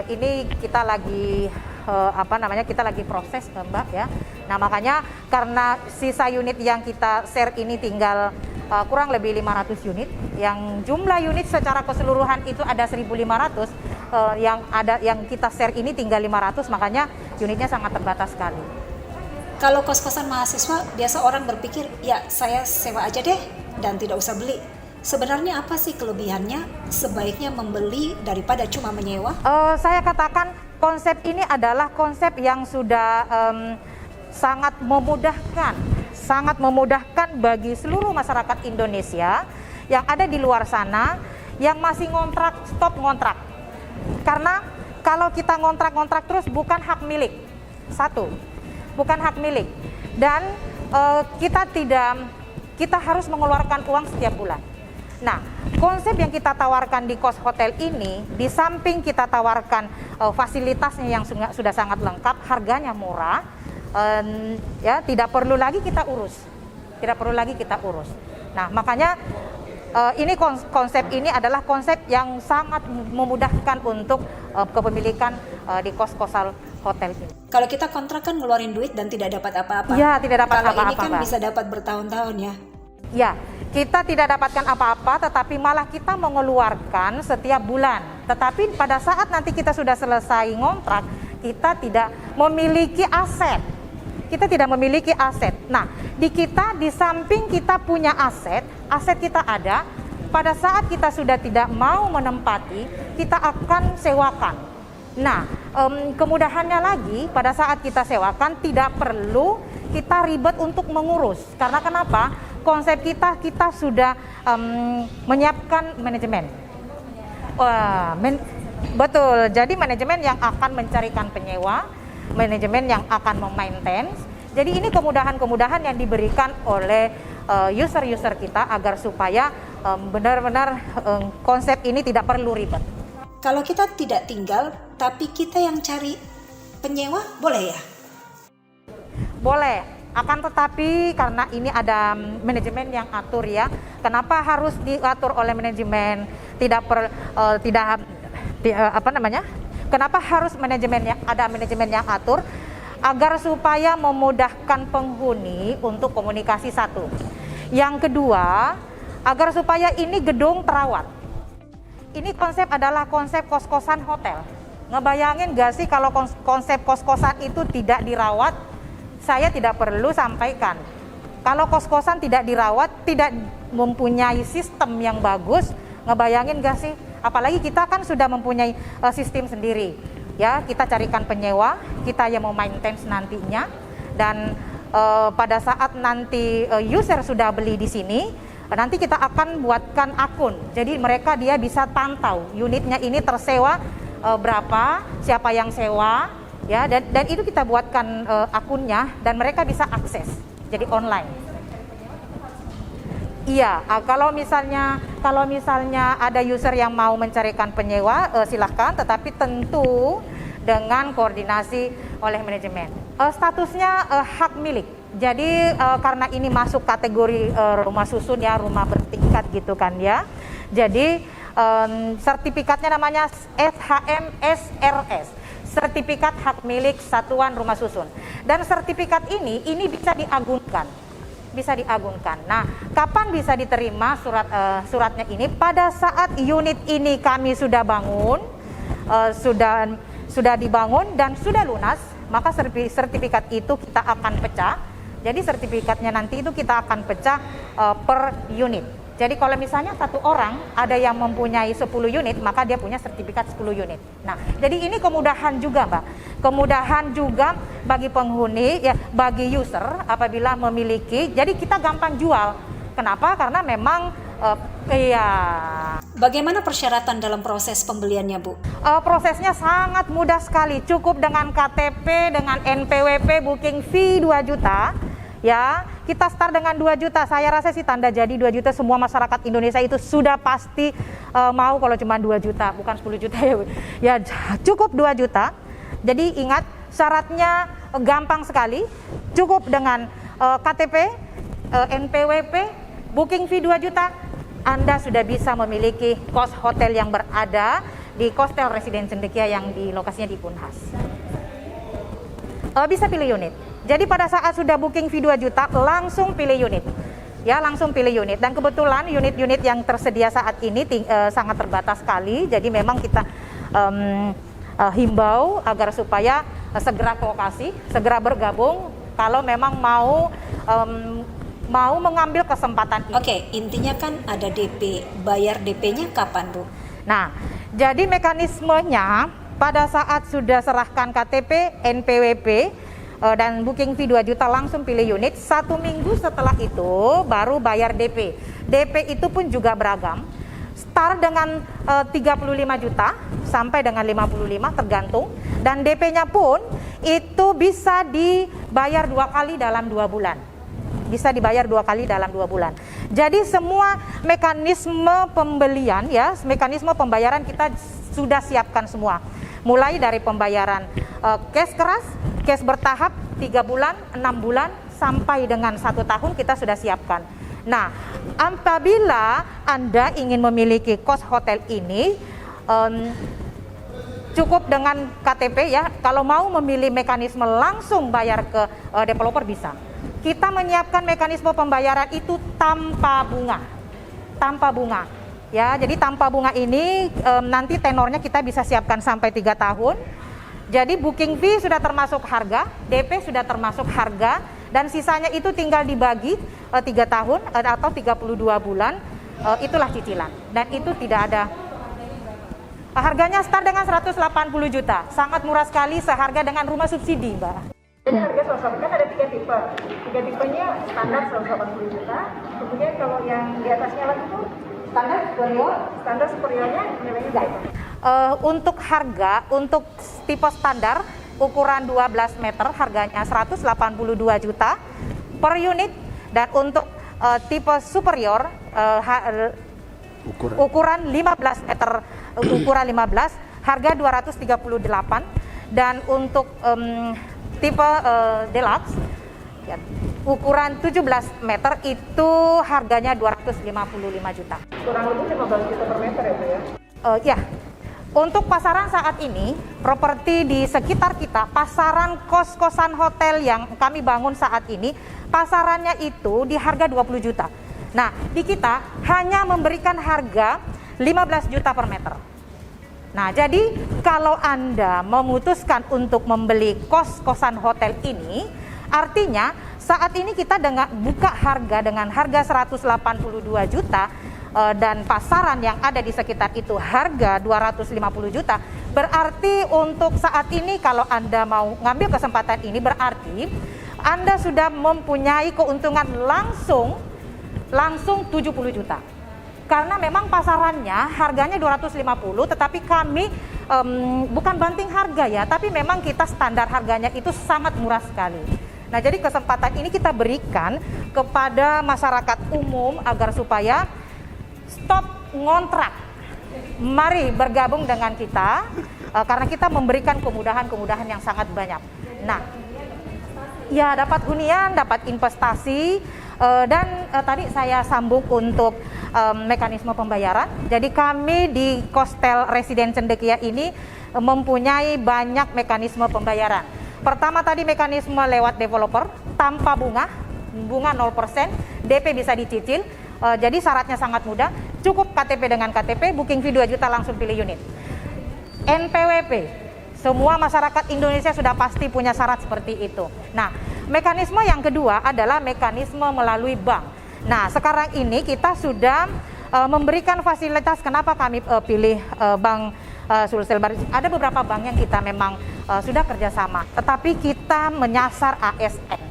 Ini kita lagi kita lagi proses Mbak ya. Nah makanya karena sisa unit yang kita share ini tinggal kurang lebih 500 unit, yang jumlah unit secara keseluruhan itu ada 1.500, yang kita share ini tinggal 500, makanya unitnya sangat terbatas sekali. Kalau kos-kosan mahasiswa, biasa orang berpikir, ya saya sewa aja deh dan tidak usah beli. Sebenarnya apa sih kelebihannya? Sebaiknya membeli daripada cuma menyewa? Saya katakan konsep ini adalah konsep yang sudah sangat memudahkan bagi seluruh masyarakat Indonesia yang ada di luar sana yang masih stop ngontrak. Karena kalau kita ngontrak terus bukan hak milik. 1, bukan hak milik. Dan kita harus mengeluarkan uang setiap bulan. Nah, konsep yang kita tawarkan di kos hotel ini, di samping kita tawarkan fasilitasnya yang sudah sangat lengkap, harganya murah, ya tidak perlu lagi kita urus. Nah, makanya ini konsep ini adalah konsep yang sangat memudahkan untuk kepemilikan di kos-kosan hotel ini. Kalau kita kontrak kan ngeluarin duit dan tidak dapat apa-apa. Ya, tidak dapat apa-apa. Kalau ini kan Mbak, bisa dapat bertahun-tahun ya. Ya, kita tidak dapatkan apa-apa, tetapi malah kita mengeluarkan setiap bulan. Tetapi pada saat nanti kita sudah selesai ngontrak, kita tidak memiliki aset. Nah, di samping kita punya aset kita ada, pada saat kita sudah tidak mau menempati, kita akan sewakan. Nah, kemudahannya lagi, pada saat kita sewakan tidak perlu kita ribet untuk mengurus. Karena kenapa? Konsep kita sudah menyiapkan manajemen. Betul, jadi manajemen yang akan mencarikan penyewa, manajemen yang akan memaintain. Jadi ini kemudahan-kemudahan yang diberikan oleh user-user kita agar supaya benar-benar konsep ini tidak perlu ribet. Kalau kita tidak tinggal, tapi kita yang cari penyewa, boleh ya? Boleh. Akan tetapi karena ini ada manajemen yang atur ya. Kenapa harus diatur oleh manajemen? Kenapa harus ada manajemen yang atur? Agar supaya memudahkan penghuni untuk komunikasi. 1. Yang kedua, agar supaya ini gedung terawat. Ini konsep adalah konsep kos-kosan hotel. Ngebayangin gak sih kalau konsep kos-kosan itu tidak dirawat? Saya tidak perlu sampaikan. Kalau kos-kosan tidak dirawat, tidak mempunyai sistem yang bagus, ngebayangin gak sih? Apalagi kita kan sudah mempunyai sistem sendiri. Ya, kita carikan penyewa, kita yang mau maintenance nantinya, dan pada saat nanti user sudah beli di sini, nanti kita akan buatkan akun. Jadi dia bisa pantau unitnya ini tersewa berapa, siapa yang sewa, ya, dan itu kita buatkan akunnya dan mereka bisa akses. Jadi online. Iya, kalau misalnya ada user yang mau mencarikan penyewa, silahkan, tetapi tentu dengan koordinasi oleh manajemen. Statusnya hak milik. Jadi karena ini masuk kategori rumah susun ya, rumah bertingkat gitu kan ya. Jadi sertifikatnya namanya SHM-SRS, Sertifikat Hak Milik Satuan Rumah Susun. Dan sertifikat ini bisa diagunkan. Nah, kapan bisa diterima suratnya ini? Pada saat unit ini kami sudah bangun, sudah dibangun dan sudah lunas, maka sertifikat itu kita akan pecah. Jadi sertifikatnya nanti itu kita akan pecah per unit. Jadi kalau misalnya satu orang ada yang mempunyai 10 unit, maka dia punya sertifikat 10 unit. Nah, jadi ini kemudahan juga, Mbak. Kemudahan juga bagi penghuni, ya, bagi user apabila memiliki. Jadi kita gampang jual. Kenapa? Karena memang Bagaimana persyaratan dalam proses pembeliannya, Bu? Prosesnya sangat mudah sekali. Cukup dengan KTP, dengan NPWP, booking fee 2 juta. Ya, kita start dengan 2 juta. Saya rasa sih tanda jadi 2 juta semua masyarakat Indonesia itu sudah pasti mau kalau cuma 2 juta, bukan 10 juta ya. Ya, cukup 2 juta. Jadi ingat, syaratnya gampang sekali. Cukup dengan KTP, NPWP, booking fee 2 juta, Anda sudah bisa memiliki kos hotel yang berada di Kostel Residence Cendekia yang di lokasinya di Unhas. Bisa pilih unit. Jadi pada saat sudah booking fee 2 juta, langsung pilih unit. Ya, langsung pilih unit. Dan kebetulan unit-unit yang tersedia saat ini sangat terbatas sekali. Jadi memang kita himbau agar supaya segera ke lokasi, segera bergabung kalau memang mau mengambil kesempatan ini. Oke, intinya kan ada DP. Bayar DP-nya kapan, Bu? Nah, jadi mekanismenya pada saat sudah serahkan KTP, NPWP, dan booking fee 2 juta langsung pilih unit. 1 minggu setelah itu baru bayar DP. DP itu pun juga beragam. Start dengan 35 juta sampai dengan 55 tergantung. Dan DP-nya pun itu bisa dibayar 2 kali dalam 2 bulan. Bisa dibayar 2 kali dalam 2 bulan. Jadi semua mekanisme pembelian ya, mekanisme pembayaran kita sudah siapkan semua. Mulai dari pembayaran cash keras, cash bertahap 3 bulan, 6 bulan, sampai dengan 1 tahun kita sudah siapkan. Nah, apabila Anda ingin memiliki kos hotel ini, cukup dengan KTP ya. Kalau mau memilih mekanisme langsung bayar ke developer bisa. Kita menyiapkan mekanisme pembayaran itu tanpa bunga. Tanpa bunga. Ya, jadi tanpa bunga ini nanti tenornya kita bisa siapkan sampai 3 tahun. Jadi booking fee sudah termasuk harga, DP sudah termasuk harga, dan sisanya itu tinggal dibagi 3 tahun atau 32 bulan, itulah cicilan. Dan itu tidak ada, harganya start dengan 180 juta, sangat murah sekali, seharga dengan rumah subsidi, Mbak. Jadi harga 180 kan ada 3 tipe. 3 tipenya standar 180 juta. Kemudian kalau yang di atasnya lagi tuh standar superiornya nilainya berapa? Untuk harga, untuk tipe standar ukuran 12 meter harganya 182 juta per unit, dan untuk tipe superior ukuran 15 meter ukuran 15 harga 238, dan untuk tipe deluxe ya, ukuran 17 meter itu harganya 255 juta. Kurang lebih 15 juta per meter ya, Bu ya? Ya, Untuk pasaran saat ini, properti di sekitar kita, pasaran kos-kosan hotel yang kami bangun saat ini, pasarannya itu di harga 20 juta. Nah, di kita hanya memberikan harga 15 juta per meter. Nah, jadi kalau Anda memutuskan untuk membeli kos-kosan hotel ini, artinya saat ini kita buka harga dengan harga 182 juta, dan pasaran yang ada di sekitar itu harga 250 juta. Berarti untuk saat ini kalau Anda mau ngambil kesempatan ini, berarti Anda sudah mempunyai keuntungan langsung 70 juta. Karena memang pasarannya harganya 250, tetapi kami bukan banting harga ya, tapi memang kita standar harganya itu sangat murah sekali. Nah, jadi kesempatan ini kita berikan kepada masyarakat umum agar supaya stop ngontrak. Mari bergabung dengan kita karena kita memberikan kemudahan-kemudahan yang sangat banyak. Nah, ya dapat hunian, dapat investasi, dan tadi saya sambung untuk mekanisme pembayaran. Jadi kami di Coastal Residence Cendekia ini mempunyai banyak mekanisme pembayaran. Pertama tadi mekanisme lewat developer tanpa bunga 0%, DP bisa dicicil. Jadi syaratnya sangat mudah, cukup KTP dengan KTP, booking fee 2 juta langsung pilih unit. NPWP, semua masyarakat Indonesia sudah pasti punya syarat seperti itu. Nah, mekanisme yang kedua adalah mekanisme melalui bank. Nah, sekarang ini kita sudah memberikan fasilitas. Kenapa kami pilih Bank Sulselbar? Ada beberapa bank yang kita memang sudah kerjasama, tetapi kita menyasar ASN.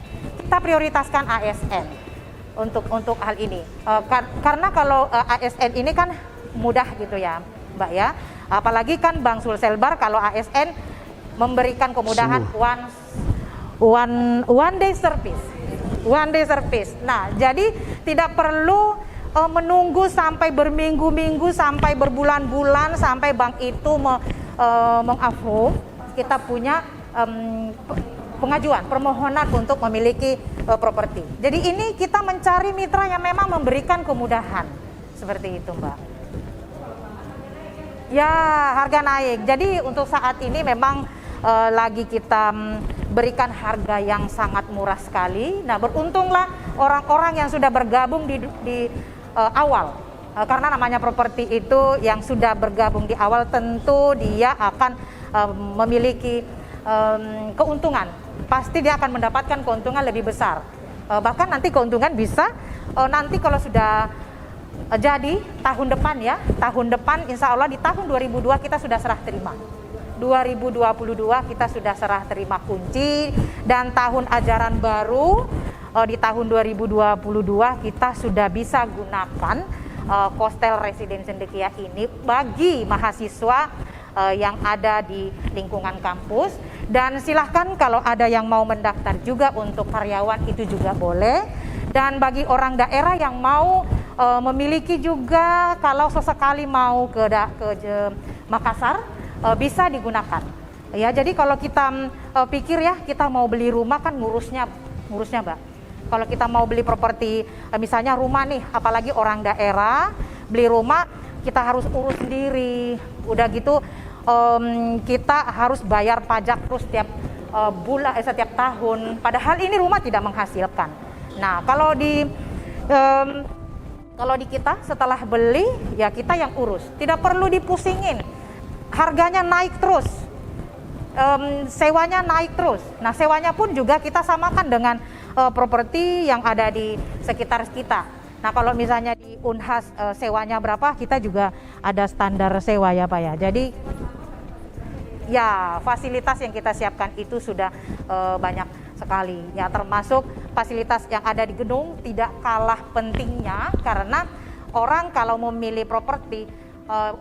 Kita prioritaskan ASN. Untuk hal ini, karena kalau ASN ini kan mudah gitu ya Mbak ya, apalagi kan Bank Sulselbar kalau ASN memberikan kemudahan one day service. Nah, jadi tidak perlu menunggu sampai berminggu-minggu, sampai berbulan-bulan, sampai bank itu meng-approve. Kita punya pengajuan permohonan untuk memiliki properti. Jadi ini kita mencari mitra yang memang memberikan kemudahan seperti itu, Mbak. Ya, harga naik. Jadi untuk saat ini memang lagi kita berikan harga yang sangat murah sekali. Nah, beruntunglah orang-orang yang sudah bergabung di awal. Karena namanya properti itu yang sudah bergabung di awal tentu dia akan memiliki keuntungan. Pasti dia akan mendapatkan keuntungan lebih besar. Bahkan nanti keuntungan bisa nanti kalau sudah jadi tahun depan ya, tahun depan insya Allah di tahun 2002 kita sudah serah terima. 2022 kita sudah serah terima kunci, dan tahun ajaran baru di tahun 2022 kita sudah bisa gunakan Coastal Residence Cendekia ini bagi mahasiswa yang ada di lingkungan kampus. Dan silahkan kalau ada yang mau mendaftar juga untuk karyawan itu juga boleh. Dan bagi orang daerah yang mau memiliki juga kalau sesekali mau ke Makassar bisa digunakan. Ya, jadi kalau kita pikir ya kita mau beli rumah kan ngurusnya Mbak. Kalau kita mau beli properti misalnya rumah nih, apalagi orang daerah beli rumah kita harus urus sendiri. Udah gitu kita harus bayar pajak terus setiap bulan, setiap tahun. Padahal ini rumah tidak menghasilkan. Nah, kalau di kita setelah beli ya kita yang urus, tidak perlu dipusingin. Harganya naik terus, sewanya naik terus. Nah, sewanya pun juga kita samakan dengan properti yang ada di sekitar kita. Nah, kalau misalnya di Unhas sewanya berapa, kita juga ada standar sewa ya Pak ya. Jadi ya fasilitas yang kita siapkan itu sudah banyak sekali ya, termasuk fasilitas yang ada di gedung tidak kalah pentingnya. Karena orang kalau memilih properti,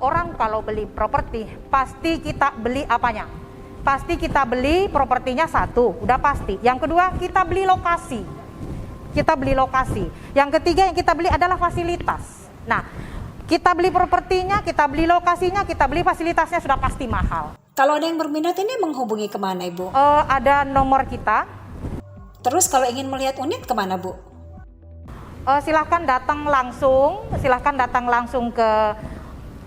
orang kalau beli properti pasti kita beli apanya? Pasti kita beli propertinya satu, udah pasti. Yang kedua kita beli lokasi. Yang ketiga yang kita beli adalah fasilitas. Nah, kita beli propertinya, kita beli lokasinya, kita beli fasilitasnya sudah pasti mahal. Kalau ada yang berminat ini menghubungi kemana Ibu? Ada nomor kita. Terus kalau ingin melihat unit kemana Bu? Silahkan datang langsung ke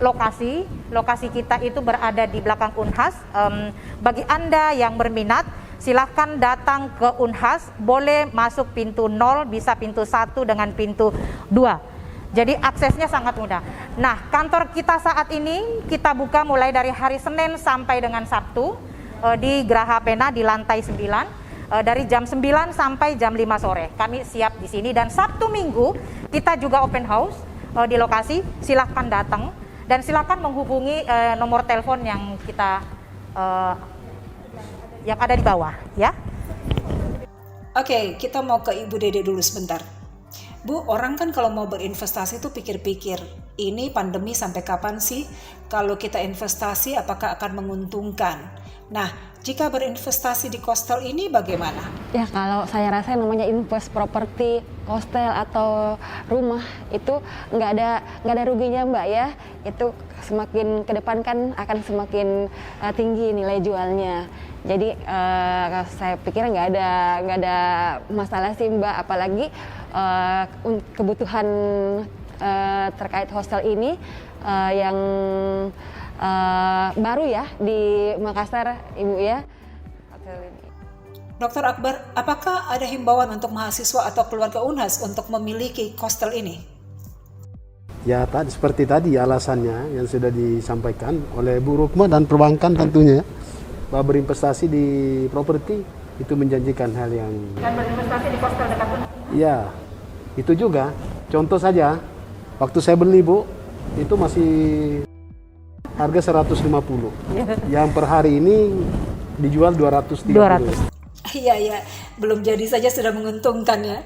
lokasi kita itu berada di belakang Unhas. Bagi Anda yang berminat, silahkan datang ke Unhas, boleh masuk pintu 0, bisa pintu 1 dengan pintu 2. Jadi aksesnya sangat mudah. Nah, kantor kita saat ini kita buka mulai dari hari Senin sampai dengan Sabtu di Geraha Pena di lantai 9 dari jam 9 sampai jam 5 sore. Kami siap di sini, dan Sabtu Minggu kita juga open house di lokasi. Silahkan datang dan silahkan menghubungi nomor telepon yang kita yang ada di bawah ya. Oke, kita mau ke Ibu Dede dulu sebentar. Bu, orang kan kalau mau berinvestasi itu pikir-pikir, ini pandemi sampai kapan sih? Kalau kita investasi apakah akan menguntungkan? Nah, jika berinvestasi di Kostel ini bagaimana? Ya, kalau saya rasa namanya invest properti, kostel atau rumah itu nggak ada ruginya Mbak ya. Itu semakin ke depan kan akan semakin tinggi nilai jualnya. Jadi saya pikir nggak ada masalah sih Mbak, apalagi kebutuhan terkait hostel ini yang baru ya di Makassar Ibu ya. Dr. Akbar, apakah ada himbauan untuk mahasiswa atau keluarga Unhas untuk memiliki Kostel ini? Ya, seperti tadi alasannya yang sudah disampaikan oleh Bu Rukma dan perbankan tentunya, bahwa berinvestasi di properti itu menjanjikan hal yang... Dan berinvestasi di Kostel dekat Unhas. Ya, itu juga. Contoh saja, waktu saya beli Bu, itu masih harga 150. Yang per hari ini dijual 230. Iya, belum jadi saja sudah menguntungkan ya.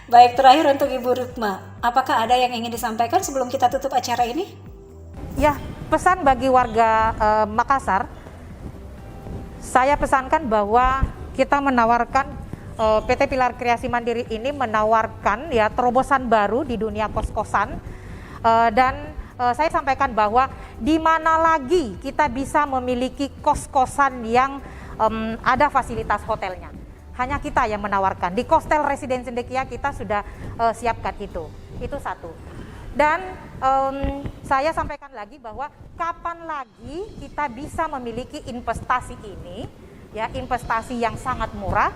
Baik, terakhir untuk Ibu Rukma, apakah ada yang ingin disampaikan sebelum kita tutup acara ini? Ya, pesan bagi warga Makassar, saya pesankan bahwa kita menawarkan PT Pilar Kreasi Mandiri ini menawarkan ya terobosan baru di dunia kos-kosan, dan saya sampaikan bahwa di mana lagi kita bisa memiliki kos-kosan yang ada fasilitas hotelnya. Hanya kita yang menawarkan. Di Kostel Residen Cendekia kita sudah siapkan itu. Itu satu. Dan saya sampaikan lagi bahwa kapan lagi kita bisa memiliki investasi ini, ya investasi yang sangat murah,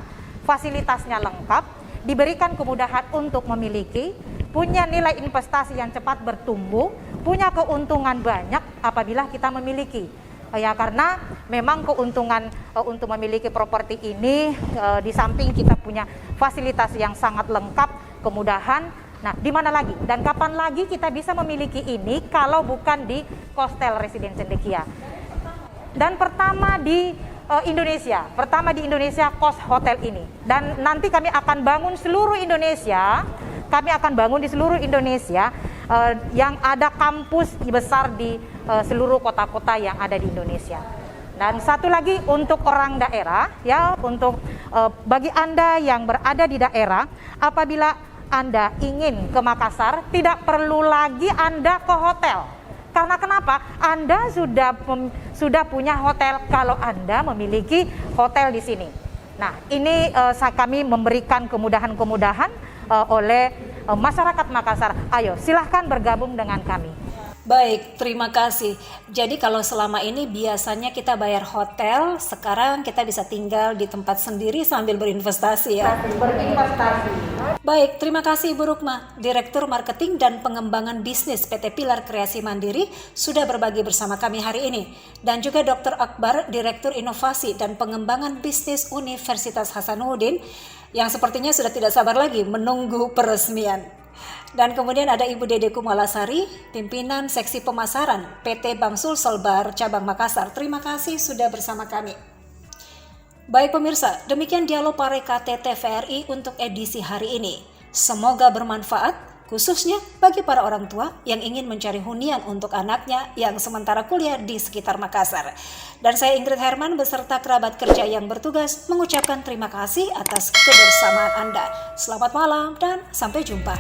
fasilitasnya lengkap, diberikan kemudahan untuk memiliki, punya nilai investasi yang cepat bertumbuh, punya keuntungan banyak apabila kita memiliki. Ya, karena memang keuntungan untuk memiliki properti ini di samping kita punya fasilitas yang sangat lengkap, kemudahan. Nah, di mana lagi dan kapan lagi kita bisa memiliki ini kalau bukan di Kostel Residen Cendekia? Dan pertama di Indonesia kos hotel ini. Dan nanti kami akan bangun seluruh Indonesia. Kami akan bangun di seluruh Indonesia yang ada kampus besar di seluruh kota-kota yang ada di Indonesia. Dan satu lagi untuk orang daerah, ya, untuk bagi Anda yang berada di daerah, apabila Anda ingin ke Makassar, tidak perlu lagi Anda ke hotel. Karena kenapa? Anda sudah punya hotel kalau Anda memiliki hotel di sini. Nah, ini kami memberikan kemudahan-kemudahan oleh masyarakat Makassar. Ayo, silahkan bergabung dengan kami. Baik, terima kasih. Jadi kalau selama ini biasanya kita bayar hotel, sekarang kita bisa tinggal di tempat sendiri sambil berinvestasi ya. Berinvestasi. Baik, terima kasih Ibu Rukma, Direktur Marketing dan Pengembangan Bisnis PT Pilar Kreasi Mandiri sudah berbagi bersama kami hari ini. Dan juga Dr. Akbar, Direktur Inovasi dan Pengembangan Bisnis Universitas Hasanuddin yang sepertinya sudah tidak sabar lagi menunggu peresmian. Dan kemudian ada Ibu Dede Kumalasari, Pimpinan Seksi Pemasaran PT Bank Sulselbar Cabang Makassar. Terima kasih sudah bersama kami. Baik pemirsa, demikian dialog Pareka TVRI untuk edisi hari ini. Semoga bermanfaat, khususnya bagi para orang tua yang ingin mencari hunian untuk anaknya yang sementara kuliah di sekitar Makassar. Dan saya Ingrid Herman beserta kerabat kerja yang bertugas mengucapkan terima kasih atas kebersamaan Anda. Selamat malam dan sampai jumpa.